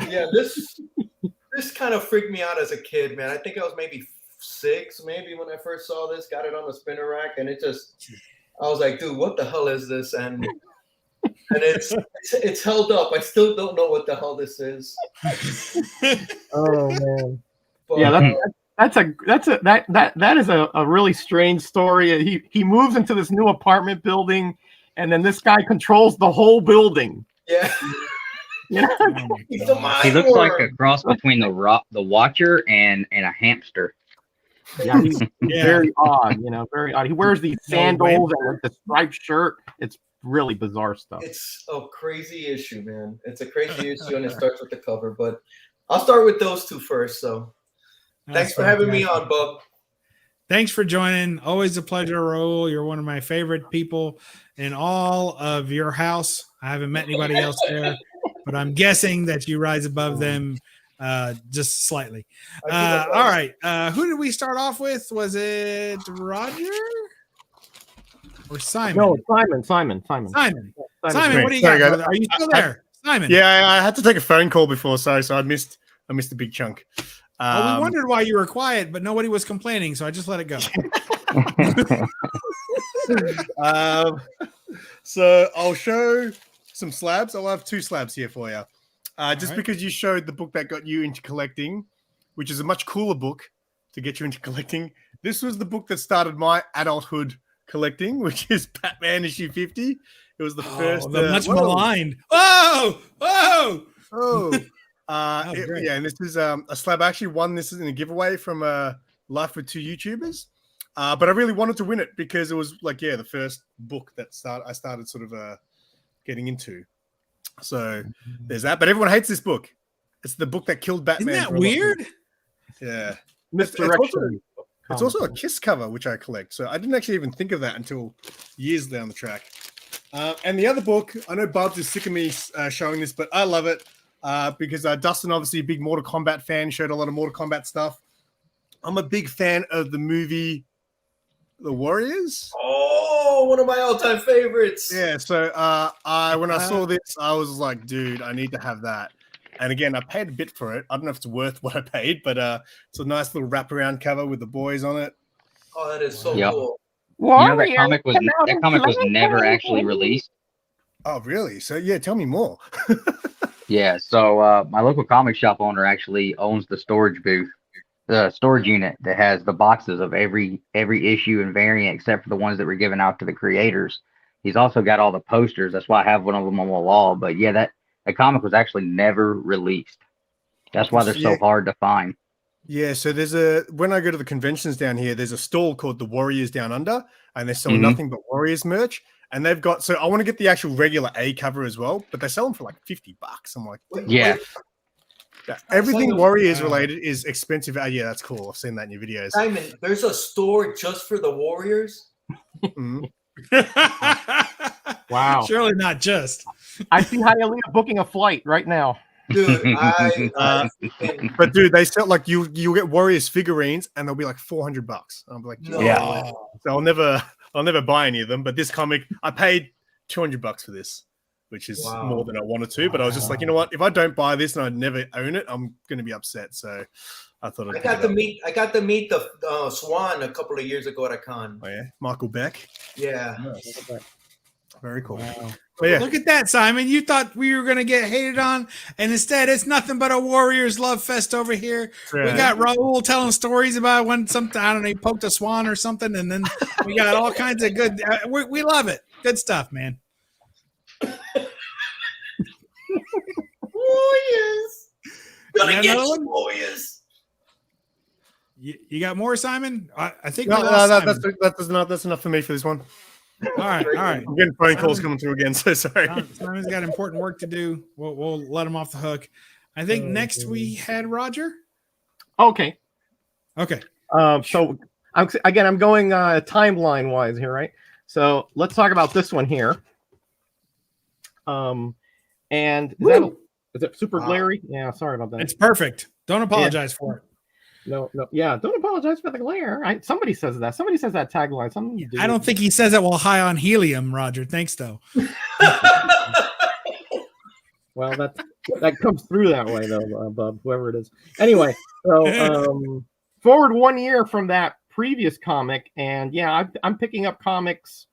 Yeah, this kind of freaked me out as a kid, man. I think I was maybe 6, maybe when I first saw this, got it on the spinner rack, and I was like, dude, what the hell is this? And it's held up. I still don't know what the hell this is. Oh man. But, yeah, that is a really strange story. He moves into this new apartment building, and then this guy controls the whole building. Yeah. Yeah. He looks like a cross between the Watcher and a hamster. Yeah, he's very odd, very odd. He wears these sandals and the striped shirt. It's really bizarre stuff. It's a crazy issue, man. It's a crazy issue, and it starts with the cover. But I'll start with those two first. So thanks for having me on, Bub. Thanks for joining. Always a pleasure, Raul. You're one of my favorite people in all of your house. I haven't met anybody else there, but I'm guessing that you rise above them just slightly. All right. Who did we start off with? Was it Roger or Simon? No, Simon. Simon, what do you got, brother? Are you still there? Simon. Yeah, I had to take a phone call before, so I missed a big chunk. We wondered why you were quiet, but nobody was complaining, so I just let it go. So I'll show some slabs. I'll have 2 slabs here for you. Because you showed the book that got you into collecting, which is a much cooler book to get you into collecting. This was the book that started my adulthood collecting, which is Batman issue 50. It was the first. The much maligned. Oh! And this is a slab. I actually won this in a giveaway from Life with 2 YouTubers. But I really wanted to win it because it was the first book that I started sort of getting into. So there's that. But everyone hates this book. It's the book that killed Batman. Isn't that weird? Yeah. Misdirection. It's also a Kiss cover, which I collect. So I didn't actually even think of that until years down the track. And the other book, I know Bubs is sick of me showing this, but I love it because Dustin, obviously a big Mortal Kombat fan, showed a lot of Mortal Kombat stuff. I'm a big fan of the movie The Warriors. Oh, one of my all-time favorites. Yeah, so when I saw this, I was like, dude, I need to have that. And again, I paid a bit for it. I don't know if it's worth what I paid, but it's a nice little wraparound cover with the boys on it. Oh, that is so Yep. cool. You know, that comic was never actually released. Oh, really? So yeah, tell me more. Yeah, so my local comic shop owner actually owns the storage booth, the storage unit that has the boxes of every issue and variant except for the ones that were given out to the creators. He's also got all the posters. That's why I have one of them on my wall. But yeah, that comic was actually never released. That's why they're so hard to find. Yeah, so when I go to the conventions down here, there's a stall called the Warriors Down Under, and they sell nothing but Warriors merch. And they've got, so I want to get the actual regular A cover as well, but they sell them for like $50. I'm like, yeah. Everything Warriors related is expensive. Yeah, that's cool. I've seen that in your videos. Simon, there's a store just for the Warriors. Wow. Surely not just. I see Hialeah booking a flight right now. Dude, but dude, they sell like you get Warriors figurines and they'll be like $400. I'm like, yeah. So I'll never buy any of them. But this comic, I paid $200 for this, which is more than I wanted to. But I was just like, you know what? If I don't buy this and I never own it, I'm going to be upset. So I thought I got to meet the Swan a couple of years ago at a con. Oh yeah, Michael Beck. Yeah. Very cool. Wow. Yeah. Look at that, Simon. You thought we were going to get hated on, and instead it's nothing but a Warriors love fest over here. Right. We got Raul telling stories about when something, I don't know, he poked a swan or something, and then we got all kinds of good. We love it. Good stuff, man. Warriors. Gonna get you, Warriors. You got more, Simon? I think that's enough for me for this one. All right. I'm getting phone calls coming through again, so sorry. Simon's got important work to do. We'll let him off the hook. I think next we had Roger. Okay. So I'm going timeline wise here, right? So let's talk about this one here. And is it super glary? Yeah, sorry about that. It's perfect. Don't apologize for it. No. Yeah, don't apologize for the glare. Somebody says that. Somebody says that tagline. I don't think he says that while high on helium, Roger. Thanks, though. Well, that comes through that way, though, Bub, whoever it is. Anyway, so forward 1 year from that previous comic, and yeah, I'm picking up comics.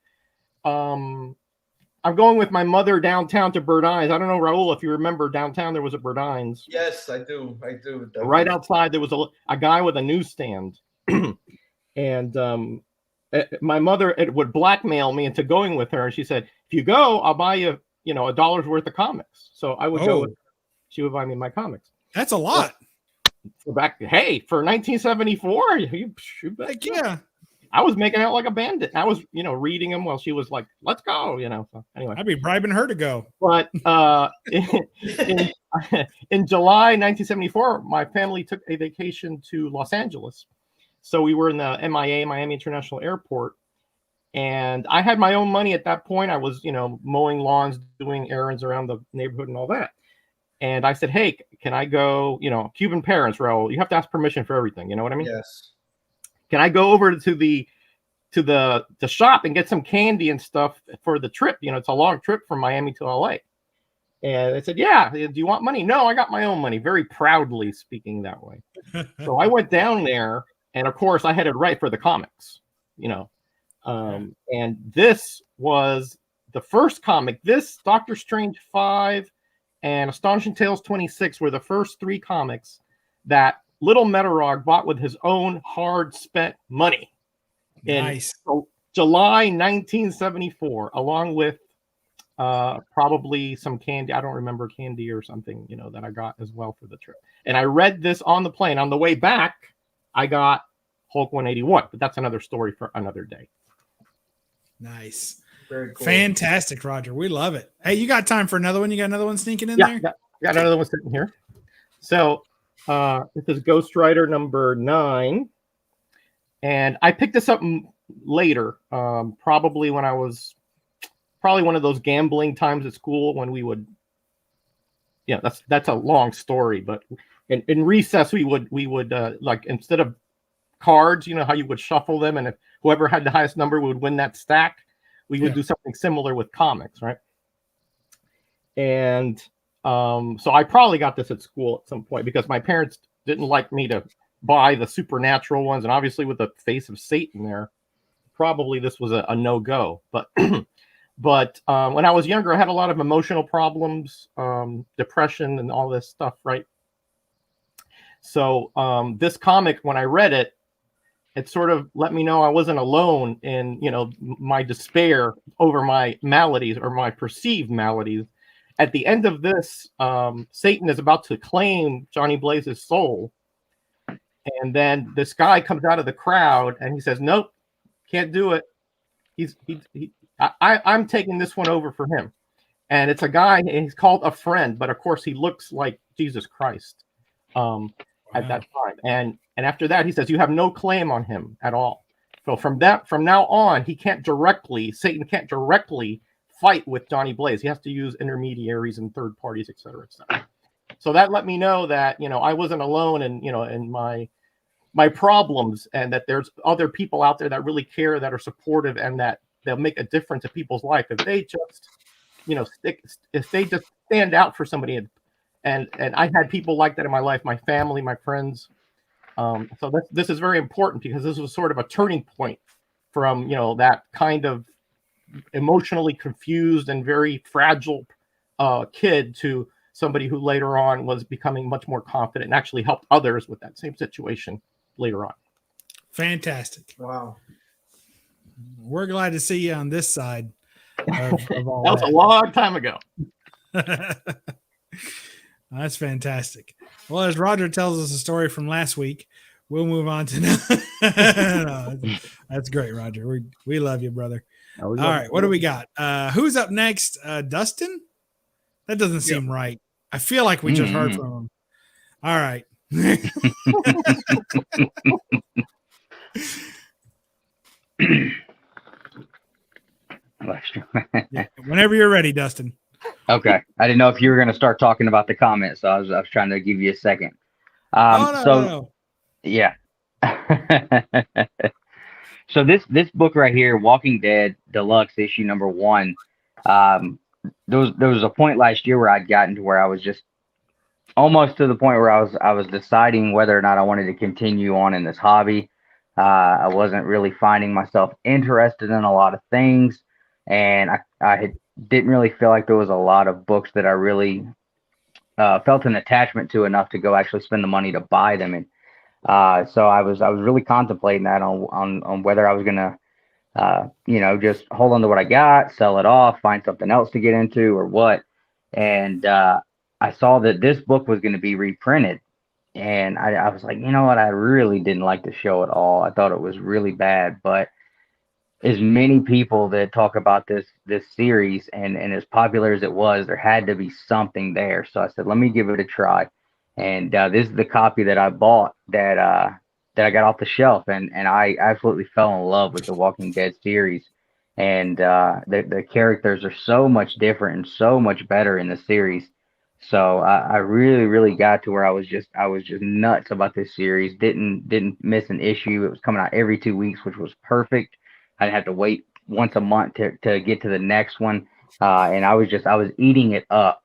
I'm going with my mother downtown to Burdines. I don't know, Raul, if you remember downtown, there was a Burdines. Yes, I do. Right outside, there was a guy with a newsstand. And my mother would blackmail me into going with her. And she said, if you go, I'll buy you, $1 worth of comics. So I would go. She would buy me my comics. That's a lot. For 1974, yeah. I was making out like a bandit. I was, reading them while she was like, let's go, So anyway. I'd be bribing her to go. But in July 1974, my family took a vacation to Los Angeles. So we were in the MIA, Miami International Airport. And I had my own money at that point. I was, mowing lawns, doing errands around the neighborhood and all that. And I said, hey, can I go, Cuban parents, Raul, you have to ask permission for everything. You know what I mean? Yes. Can I go over to the shop and get some candy and stuff for the trip? It's a long trip from Miami to LA. And they said, yeah. Do you want money? No, I got my own money. Very proudly speaking that way. So I went down there, and of course I headed right for the comics, and this was the first comic. This, Doctor Strange 5 and Astonishing Tales 26 were the first three comics that Little Metarog bought with his own hard spent money in July 1974, along with probably some candy. I don't remember, candy or something, that I got as well for the trip. And I read this on the plane. On the way back, I got Hulk 181, but that's another story for another day. Nice. Very cool. Fantastic, Roger. We love it. Hey, you got time for another one? You got another one sneaking in there? Yeah, got another one sitting here. So this is Ghost Rider number 9. And I picked this up later, probably when I was one of those gambling times at school when we would, that's a long story, but in recess we would like, instead of cards, how you would shuffle them, and if whoever had the highest number would win that stack, we would do something similar with comics, right? And So I probably got this at school at some point because my parents didn't like me to buy the supernatural ones, and obviously with the face of Satan there, probably this was a no-go. But when I was younger, I had a lot of emotional problems, depression, and all this stuff, right? So this comic, when I read it, it sort of let me know I wasn't alone in, my despair over my maladies or my perceived maladies. At the end of this, Satan is about to claim Johnny Blaze's soul. And then this guy comes out of the crowd and he says, nope, can't do it. I'm taking this one over for him. And it's a guy, and he's called a friend, but of course he looks like Jesus Christ at that time. And after that, he says, you have no claim on him at all. So from now on, Satan can't directly fight with Johnny Blaze. He has to use intermediaries and third parties, et cetera, et cetera. So that let me know that, I wasn't alone in my problems, and that there's other people out there that really care, that are supportive, and that they'll make a difference in people's life if they just, if they just stand out for somebody. And I had people like that in my life, my family, my friends. So this is very important because this was sort of a turning point from, that kind of emotionally confused and very fragile kid to somebody who later on was becoming much more confident and actually helped others with that same situation later on. Fantastic. Wow. We're glad to see you on this side of all that was a long time ago. That's fantastic. Well, as Roger tells us a story from last week, we'll move on to now. No, that's great, Roger. We love you, brother. All right, what do we got? Who's up next? Dustin? That doesn't seem right. I feel like we just heard from him. All right. Yeah, whenever you're ready, Dustin. Okay. I didn't know if you were going to start talking about the comments, so I was trying to give you a second. No. Yeah. So this book right here, Walking Dead Deluxe issue number 1, there was a point last year where I'd gotten to where I was just almost to the point where I was deciding whether or not I wanted to continue on in this hobby. I wasn't really finding myself interested in a lot of things, and I didn't really feel like there was a lot of books that I really felt an attachment to enough to go actually spend the money to buy them. And so I was really contemplating that on whether I was gonna just hold on to what I got, sell it off, find something else to get into, or what. And I saw that this book was going to be reprinted, and I was like, you know what, I really didn't like the show at all. I thought it was really bad, but as many people that talk about this series and as popular as it was, there had to be something there. So I said, let me give it a try. And this is the copy that I bought that I got off the shelf, and I absolutely fell in love with the Walking Dead series. And the characters are so much different and so much better in the series. So I really, really got to where I was just nuts about this series. Didn't miss an issue. It was coming out every 2 weeks, which was perfect. I didn't have to wait once a month to get to the next one. And I was eating it up.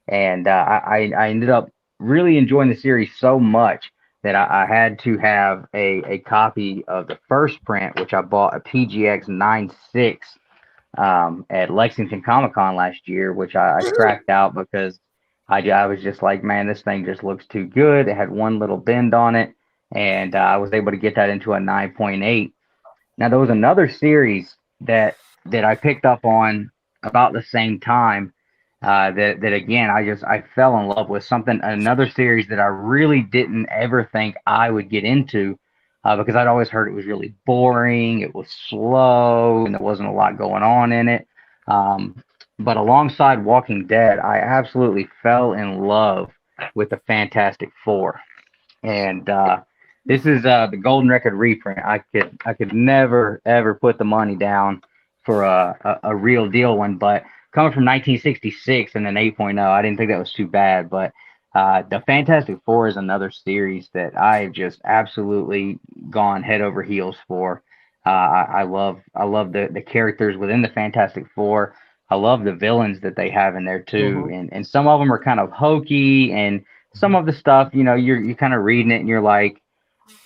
And I ended up really enjoying the series so much that I had to have a copy of the first print, which I bought a PGX 9.6 at Lexington Comic Con last year, which I cracked out because I was just like, man, this thing just looks too good. It had one little bend on it, and I was able to get that into a 9.8. Now, there was another series that I picked up on about the same time that again, I fell in love with another series that I really didn't ever think I would get into because I'd always heard it was really boring, it was slow, and there wasn't a lot going on in it. But alongside Walking Dead, I absolutely fell in love with the Fantastic Four. And this is the Golden Record reprint. I could never ever put the money down for a real deal one, but coming from 1966 and an 8.0, I didn't think that was too bad. But the Fantastic Four is another series that I've just absolutely gone head over heels for. I love the characters within the Fantastic Four. I love the villains that they have in there too, and some of them are kind of hokey, and some of the stuff, you're kind of reading it and you're like,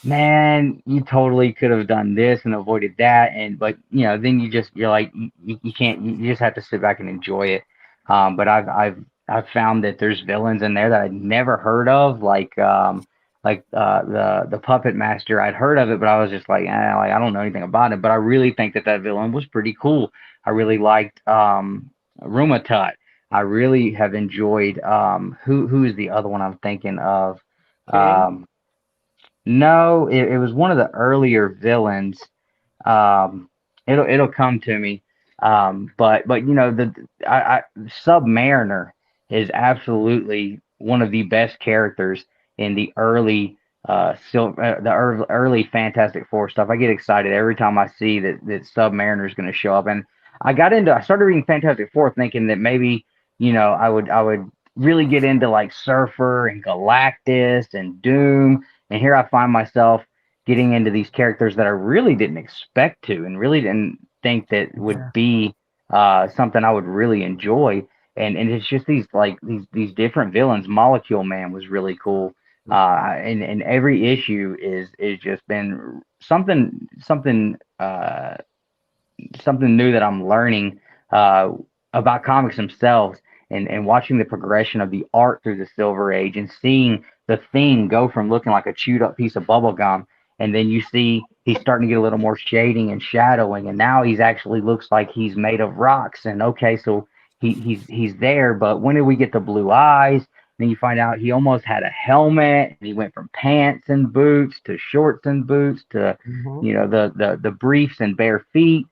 man, you totally could have done this and avoided that, but then you're like, you can't, you just have to sit back and enjoy it. But I've found that there's villains in there that I'd never heard of, like the Puppet Master. I'd heard of it, but I was just like, I don't know anything about it. But I really think that villain was pretty cool. I really liked Rumatut. I really have enjoyed who is the other one I'm thinking of? No, it was one of the earlier villains. It'll come to me. But Submariner is absolutely one of the best characters in the early early Fantastic Four stuff. I get excited every time I see that Submariner is going to show up, and I started reading Fantastic Four thinking that maybe I would really get into like Surfer and Galactus and Doom, and here I find myself getting into these characters that I really didn't expect to, and really didn't think that would be something I would really enjoy. And it's just these different villains. Molecule Man was really cool. And every issue is just been something new that I'm learning about comics themselves, and watching the progression of the art through the Silver Age, and seeing the Thing go from looking like a chewed up piece of bubble gum, and then you see he's starting to get a little more shading and shadowing, and now he's actually looks like he's made of rocks. And okay, so he's there, but when did we get the blue eyes? Then you find out he almost had a helmet. He went from pants and boots to shorts and boots to the briefs and bare feet.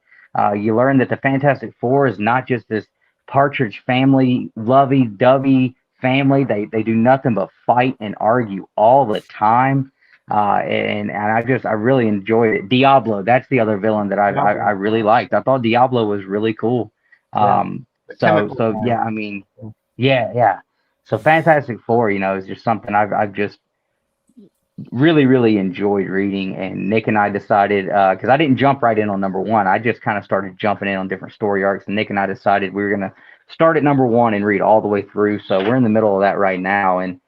You learn that the Fantastic Four is not just this Partridge Family lovey-dovey family. They do nothing but fight and argue all the time. And I really enjoyed it. Diablo, that's the other villain that I really liked. I thought Diablo was really cool. So yeah, I mean, yeah. So Fantastic Four, is just something I've just really enjoyed reading. And Nick and I decided, because I didn't jump right in on number one, I just kind of started jumping in on different story arcs. And Nick and I decided we were gonna start at number one and read all the way through. So we're in the middle of that right now. And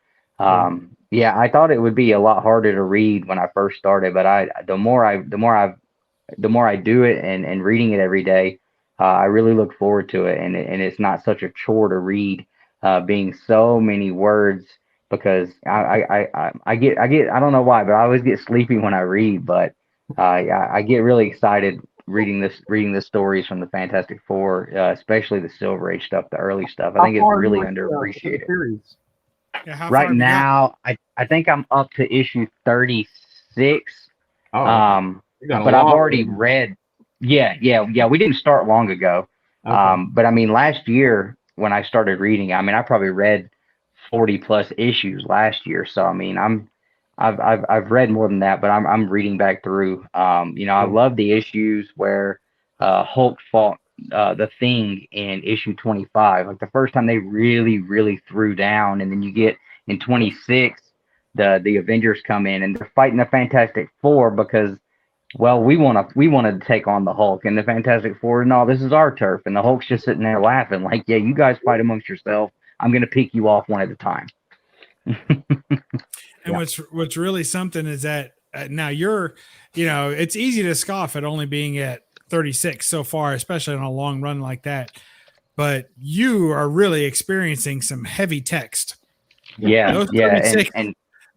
yeah, I thought it would be a lot harder to read when I first started, but the more I do it and reading it every day, I really look forward to it, and it's not such a chore to read, being so many words, because I get I don't know why, but I always get sleepy when I read, but I get really excited reading the stories from the Fantastic Four, especially the Silver Age stuff, the early stuff. I think it's really underappreciated. Yeah, right now, I think I'm up to issue 36. But I've already read. Yeah. We didn't start long ago. But I mean, last year when I started reading, I mean, I probably read 40 plus issues last year. So I mean, I've read more than that, but I'm reading back through. I love the issues where Hulk fought the Thing in issue 25. Like the first time they really threw down, and then you get in 26, the Avengers come in and they're fighting the Fantastic Four because, well, we want to take on the Hulk, and the Fantastic Four, no, this is our turf, and the Hulk's just sitting there laughing like, yeah, you guys fight amongst yourself. I'm going to pick you off one at a time. And what's really something is that now you're, it's easy to scoff at only being at 36 so far, especially on a long run like that. But you are really experiencing some heavy text. Yeah,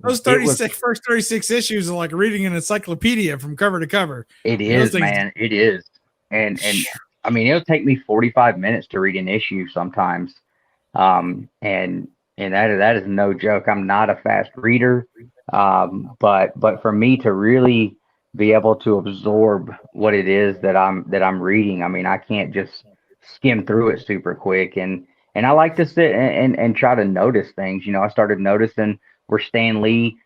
those 36 first 36 issues are like reading an encyclopedia from cover to cover. It is, man. It is. And I mean, it'll take me 45 minutes to read an issue sometimes. And that is no joke. I'm not a fast reader. But for me to really be able to absorb what it is that I'm reading, I mean, I can't just skim through it super quick. And I like to sit and try to notice things. I started noticing where Stan Lee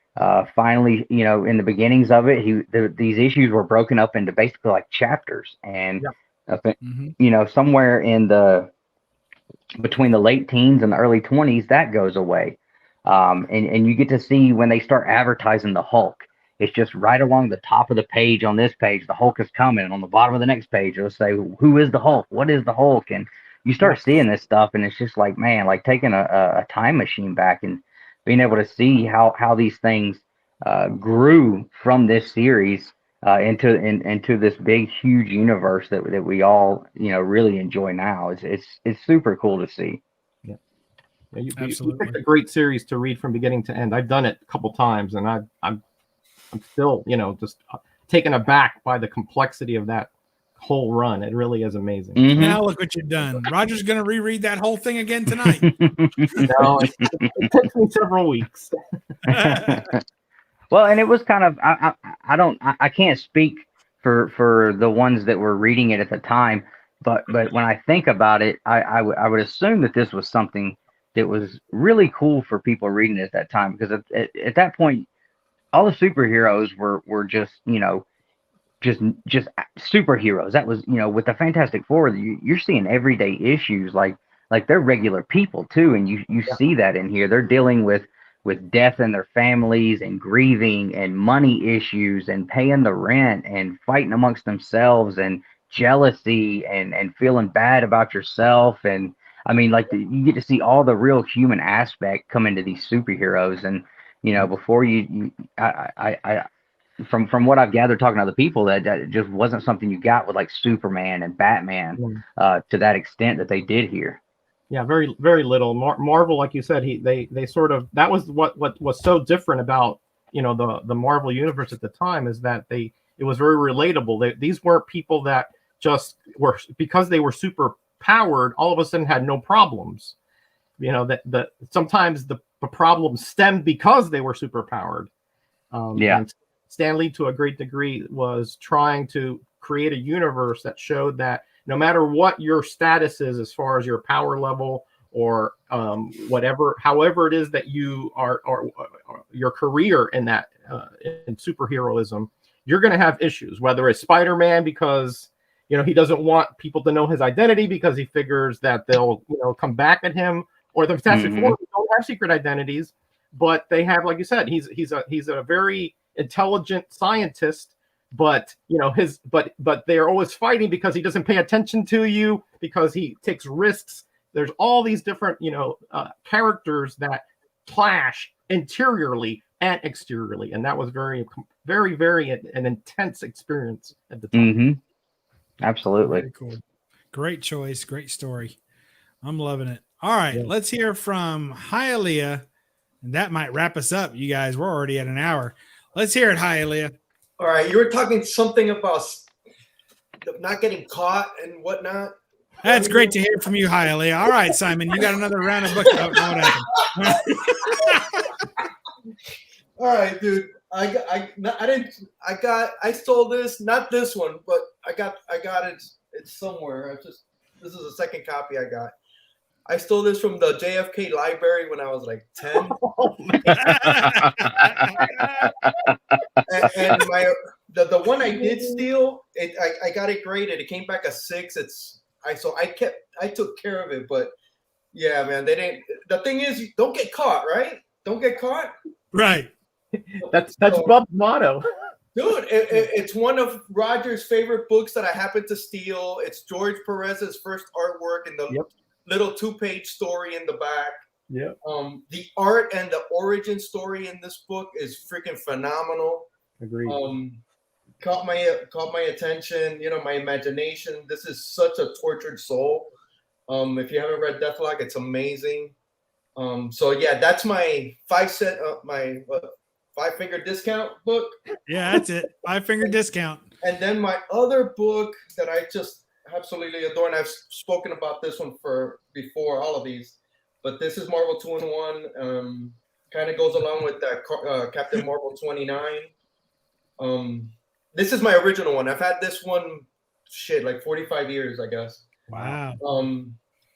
finally, in the beginnings of it, these issues were broken up into basically like chapters. And I think, somewhere in between the late teens and the early 20s, that goes away. And you get to see when they start advertising the Hulk. It's just right along the top of the page on this page, the Hulk is coming. And on the bottom of the next page, it'll say, who is the Hulk? What is the Hulk? And you start seeing this stuff, and it's just like, man, like taking a time machine back and being able to see how these things grew from this series into this big, huge universe that we all, really enjoy now. It's super cool to see. Yeah, you Absolutely. picked a great series to read from beginning to end. I've done it a couple times, and I'm still, just taken aback by the complexity of that whole run. It really is amazing. Mhm. Now look what you've done. Roger's going to reread that whole thing again tonight. No, it takes me several weeks. Well, and it was kind of I can't speak for the ones that were reading it at the time, but when I think about it, I would assume that this was something that was really cool for people reading it at that time, because at that point, all the superheroes were just just superheroes. That was, with the Fantastic Four, you're seeing everyday issues, like they're regular people too, and you see that in here. They're dealing with death in their families and grieving and money issues and paying the rent and fighting amongst themselves and jealousy and feeling bad about yourself. And I mean, like, you get to see all the real human aspect come into these superheroes. And before from what I've gathered talking to other people, that just wasn't something you got with like Superman and Batman to that extent that they did here. Yeah, very, very little. Marvel, like you said, they sort of, that was what was so different about the Marvel universe at the time, is that it was very relatable. These weren't people that just were, because they were super powered, all of a sudden had no problems. That sometimes the problems stemmed because they were super powered. And Stan Lee, to a great degree, was trying to create a universe that showed that no matter what your status is as far as your power level or however it is that you are, or your career in that in superheroism, you're going to have issues. Whether it's Spider-Man because he doesn't want people to know his identity because he figures that they'll come back at him, or the Fantastic Four don't have secret identities, but they have, like you said, he's a very intelligent scientist. But but they're always fighting because he doesn't pay attention to you, because he takes risks. There's all these different characters that clash interiorly and exteriorly, and that was very, very, very an intense experience at the time. Mm-hmm. Absolutely. Very cool. Great choice. Great story. I'm loving it. All right, let's hear from Hialeah, and that might wrap us up, you guys. We're already at an hour. Let's hear it, Hialeah. All right, you were talking something about not getting caught and whatnot. That's great to hear from you, Hialeah. All right, Simon, you got another round of book. Oh, no, what happened? All right, dude. I stole this, not this one, but I got it. It's somewhere. This is the second copy I got. I stole this from the JFK library when I was like 10. and the one I did steal, I got it graded. It came back a 6. I took care of it, but yeah, man, they didn't. The thing is, you don't get caught, right? Don't get caught. Right. That's Bub's motto. Dude, it's one of Roger's favorite books that I happened to steal. It's George Perez's first artwork in the little 2-page story in the back. Yeah. The art and the origin story in this book is freaking phenomenal. Agreed. Caught my attention, my imagination. This is such a tortured soul. If you haven't read Deathlok, it's amazing. So yeah, that's my 5-finger discount book. Yeah, that's it. 5-finger discount. And then my other book that I just absolutely adore, and I've spoken about this one before all of these, but this is Marvel 2-in-1. Kind of goes along with that Captain Marvel 29. This is my original one. I've had this one like 45 years, I guess. Wow.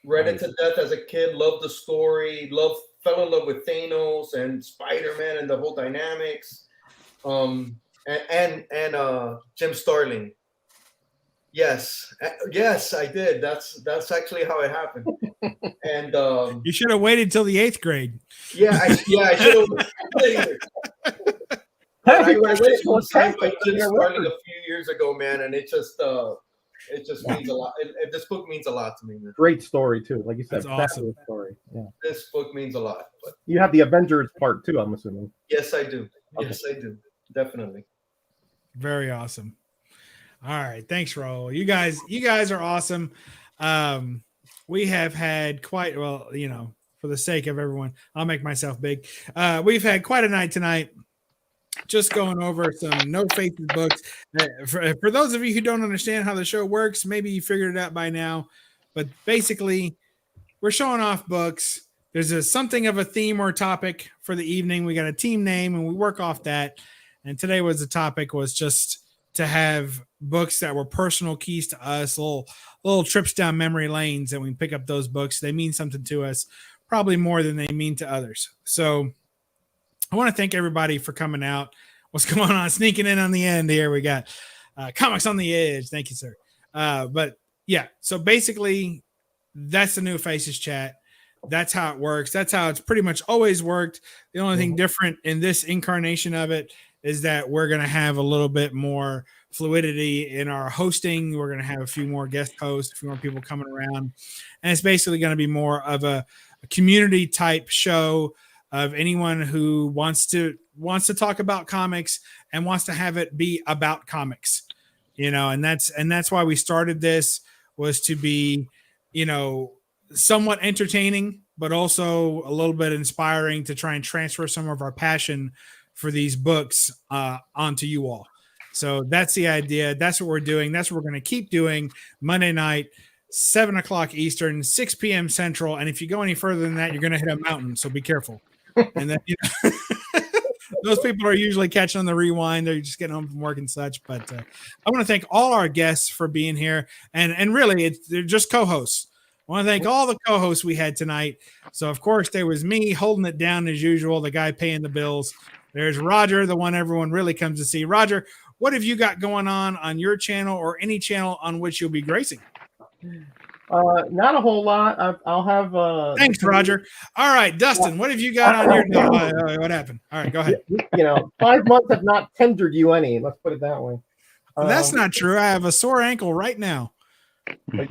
Read it to death as a kid, loved the story, fell in love with Thanos and Spider-Man and the whole dynamics. And Jim Starlin. Yes, I did. That's actually how it happened. And you should have waited till the 8th grade. Yeah, I should have. I read Jim Starlin a few years ago, man, and it just It just means a lot. This book means a lot to me, man. Great story too, like you said. That's awesome. Story. Yeah. This book means a lot. But You have the Avengers part too, I'm assuming. yes, I do. Okay. Yes, I do. Definitely. Very awesome. All right, thanks, Raul. You guys are awesome. We have had quite for the sake of everyone, I'll make myself big. We've had quite a night tonight. Just going over some No Faces books. For those of you who don't understand how the show works, maybe you figured it out by now. But basically, we're showing off books. There's something of a theme or topic for the evening. We got a team name, and we work off that. And today the topic was just to have books that were personal keys to us, little trips down memory lanes, and we pick up those books. They mean something to us, probably more than they mean to others. So I want to thank everybody for coming out. What's going on? Sneaking in on the end here. We got Comics on the Edge. Thank you, sir. But yeah, so basically that's the New Faces chat. That's how it works. That's how it's pretty much always worked. The only thing different in this incarnation of it is that we're going to have a little bit more fluidity in our hosting. We're going to have a few more guest hosts, a few more people coming around. And it's basically going to be more of a community type show of anyone who wants to talk about comics and wants to have it be about comics, and that's why we started this, was to be, somewhat entertaining, but also a little bit inspiring to try and transfer some of our passion for these books onto you all. So that's the idea. That's what we're doing. That's what we're going to keep doing Monday night, 7:00 Eastern, 6 p.m. Central. And if you go any further than that, you're going to hit a mountain. So be careful. And then those people are usually catching on the rewind. They're just getting home from work and such. But I want to thank all our guests for being here. And really, they're just co-hosts. I want to thank all the co-hosts we had tonight. So, of course, there was me holding it down as usual, the guy paying the bills. There's Roger, the one everyone really comes to see. Roger, what have you got going on your channel or any channel on which you'll be gracing? Not a whole lot. I'll have. Thanks, Roger. All right, Dustin, what have you got on your? No, what happened? All right, go ahead. 5 months have not tendered you any. Let's put it that way. That's not true. I have a sore ankle right now. That's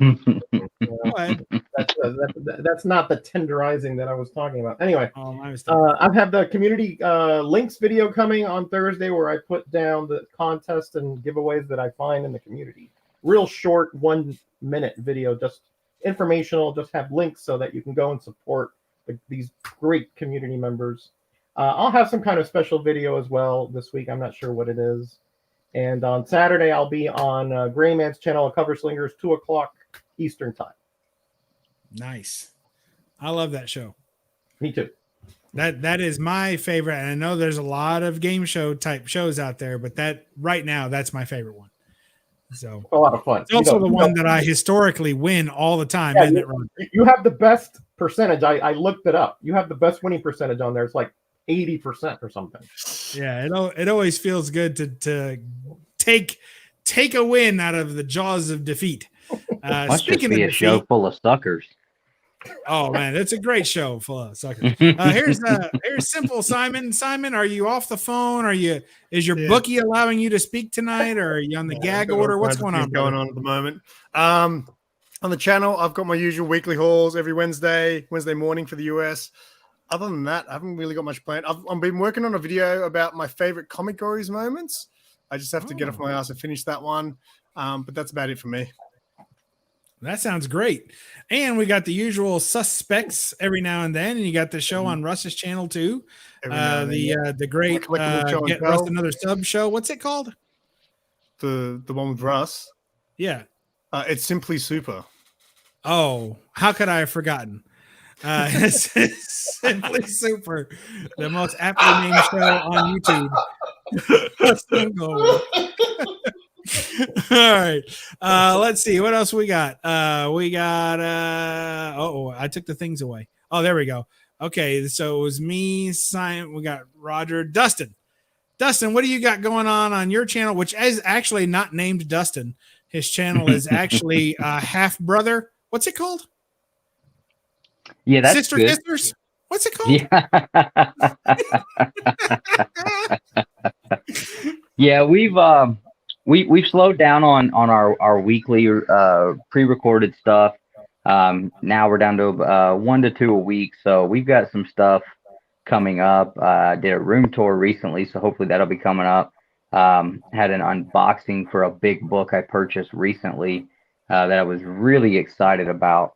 not the tenderizing that I was talking about. Anyway, I have the community links video coming on Thursday, where I put down the contest and giveaways that I find in the community. Real short 1-minute video, just informational, just have links so that you can go and support these great community members. I'll have some kind of special video as well this week. I'm not sure what it is. And on Saturday, I'll be on Grayman's channel, Cover Slingers, 2:00 Eastern time. Nice. I love that show. Me too. That is my favorite. And I know there's a lot of game show type shows out there, but that right now, that's my favorite one. So a lot of fun. It's also the one that I historically win all the time. Yeah, isn't it, Ron? You have the best percentage. I looked it up. You have the best winning percentage on there. It's like 80% or something. Yeah, it always feels good to take a win out of the jaws of defeat. Must just be a show full of suckers. Oh man, it's a great show full of suckers. Here's SimpleSimon. Simon, are you off the phone? Is your bookie allowing you to speak tonight, or are you on the gag order? What's going on? Going on at the moment. On the channel, I've got my usual weekly hauls every Wednesday morning for the US. Other than that, I haven't really got much planned. I've been working on a video about my favorite comic gories moments. I just have to get off my ass and finish that one. But that's about it for me. That sounds great. And we got the usual suspects every now and then, and you got the show on Russ's channel too. The great Get Russ Another Sub show. What's it called? The one with Russ. Yeah. It's Simply Super. Oh, how could I have forgotten? It's Simply Super, the most aptly named show on YouTube. All right. Let's see what else we got. We got I took the things away. Oh, there we go. Okay, so it was me, Simon, we got Roger, Dustin. Dustin, what do you got going on your channel, which is actually not named Dustin? His channel is actually Half Brother. What's it called? Yeah, that's Sister good. Sisters. What's it called? Yeah. Yeah, we've slowed down on our weekly pre-recorded stuff. Now we're down to 1 to 2 a week, so we've got some stuff coming up. Did a room tour recently, so hopefully that'll be coming up. Had an unboxing for a big book I purchased recently that I was really excited about.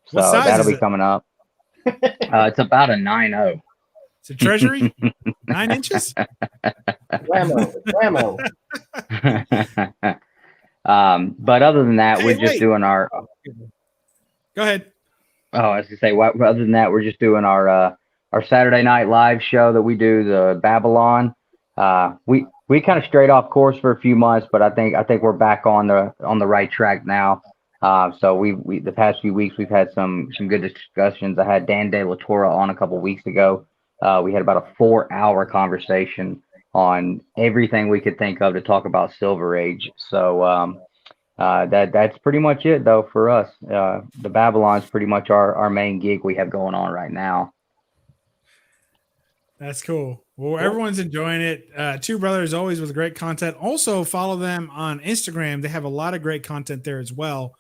So that'll be coming up. It's about a 9.0. It's a treasury, 9 inches. Whammo. But other than that, Hey, we're just wait. doing our. Go ahead. Oh, I was gonna say. Other than that, we're just doing our Saturday night live show that we do, the Babylon. We kind of strayed off course for a few months, but I think we're back on the right track now. So we the past few weeks we've had some good discussions. I had Dan De La Torre on a couple weeks ago. We had about a 4-hour conversation on everything we could think of to talk about Silver Age. So that's pretty much it though for us. The Babylon's pretty much our main gig we have going on right now. That's cool. Well, everyone's enjoying it. Two Brothers always with great content. Also follow them on Instagram. They have a lot of great content there as well.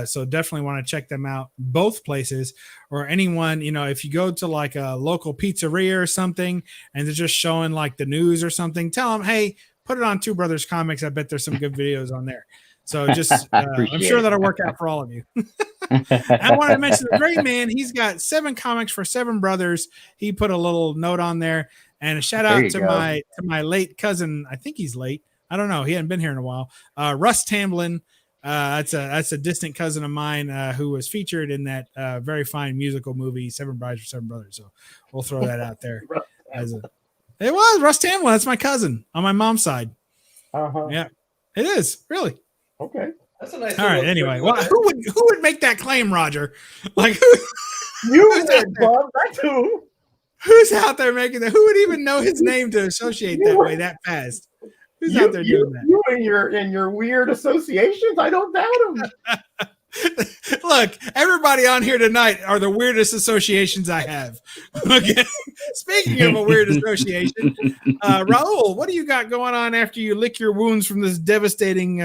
So definitely want to check them out both places, or anyone, if you go to like a local pizzeria or something and they're just showing like the news or something, tell them, hey, put it on Two Brothers Comics. I bet there's some good videos on there. So just, I'm sure that'll work out for all of you. I want to mention the great man. He's got 7 comics for 7 brothers. He put a little note on there, and a shout out to my late cousin. I think he's late. I don't know. He hadn't been here in a while. Russ Tamblin. That's a distant cousin of mine who was featured in that very fine musical movie, 7 Brides for 7 Brothers. So we'll throw that out there. It was Russ Tamblin. That's my cousin on my mom's side. Yeah, it is really. Okay. That's a nice. All right. Anyway, well, who would make that claim, Roger? Like who? You did, Bob. That's who. Who's out there making that? Who would even know his name to associate that way that fast? Who's out there doing that? You and your weird associations. I don't doubt them. Look, everybody on here tonight are the weirdest associations I have. Okay. Speaking of a weird association, Raul, what do you got going on after you lick your wounds from this devastating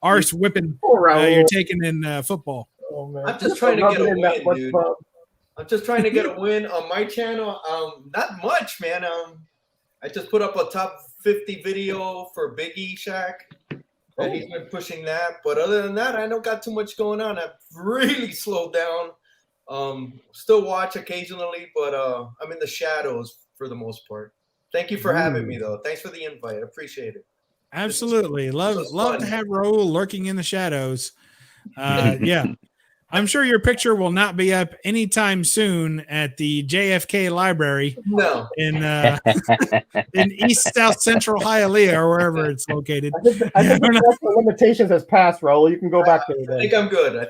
arse whipping you're taking in football? Oh, man. I'm just trying to get a win, dude. I'm just trying to get a win on my channel. Not much, man. I just put up a top 50 video for Biggie Shaq. And he's been pushing that. But other than that, I don't got too much going on. I've really slowed down. Still watch occasionally, but I'm in the shadows for the most part. Thank you for having me, though. Thanks for the invite. I appreciate it. Absolutely. Love to have Raul lurking in the shadows. Yeah. I'm sure your picture will not be up anytime soon at the JFK Library. No. In East South Central Hialeah or wherever it's located. I think the limitations has passed, Raul. You can go back there. I think I'm good.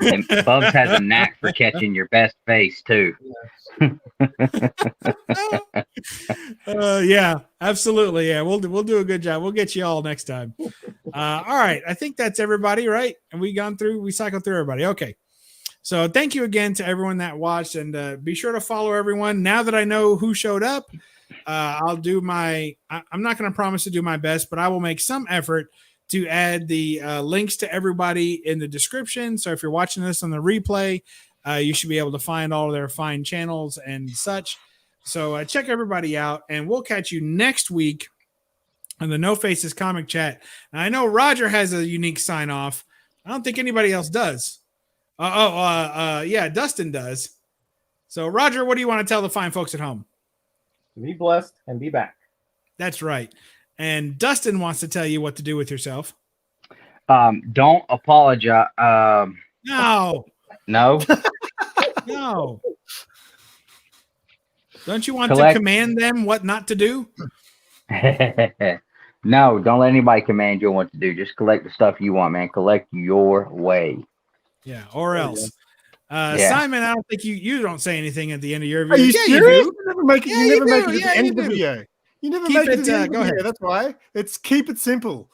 And Bubs has a knack for catching your best face too. Yeah, absolutely. Yeah, we'll do a good job. We'll get you all next time. All right, I think that's everybody, right? And we cycled through everybody. Okay, so thank you again to everyone that watched, and be sure to follow everyone. Now that I know who showed up, I'll do I'm not going to promise to do my best, but I will make some effort to add the links to everybody in the description. So if you're watching this on the replay, you should be able to find all of their fine channels and such. So check everybody out, and we'll catch you next week on the No Faces Comic Chat. Now, I know Roger has a unique sign off. I don't think anybody else does. Yeah, Dustin does. So, Roger, what do you want to tell the fine folks at home? Be blessed and be back. That's right. And Dustin wants to tell you what to do with yourself. Don't apologize. No. No. No. Don't you want to command them what not to do? No, don't let anybody command you what to do. Just collect the stuff you want, man. Collect your way. Yeah, or else. Yeah. Simon, I don't think you don't say anything at the end of your Are video. you Yeah, serious? you do. You never make it. You never make it to the end of the do. video. You never Keep make it to it, the end of go the ahead. video. That's why. It's keep it simple.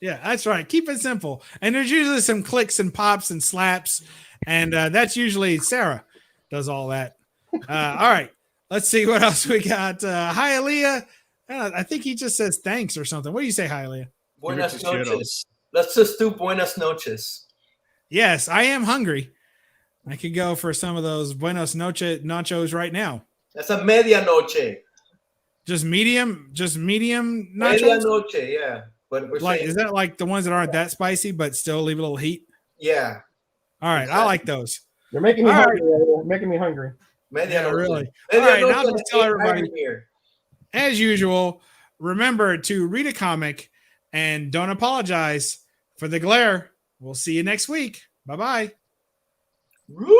Yeah, that's right. Keep it simple. And there's usually some clicks and pops and slaps. And that's usually Sarah does all that. All right. Let's see what else we got. Hialeah. I think he just says thanks or something. What do you say, Hialeah? Buenas noches. Let's just do buenas noches. Yes, I am hungry. I could go for some of those buenos nachos right now. That's a medianoche. Just medium nachos. Medianoche, yeah. But we're like, saying, is that like the ones that aren't that spicy but still leave a little heat? Yeah. All right, exactly. I like those. You're making me hungry. Right. Making me hungry. Yeah, really. All right, now I'll just tell everybody. As usual, remember to read a comic and don't apologize for the glare. We'll see you next week. Bye-bye. Woo!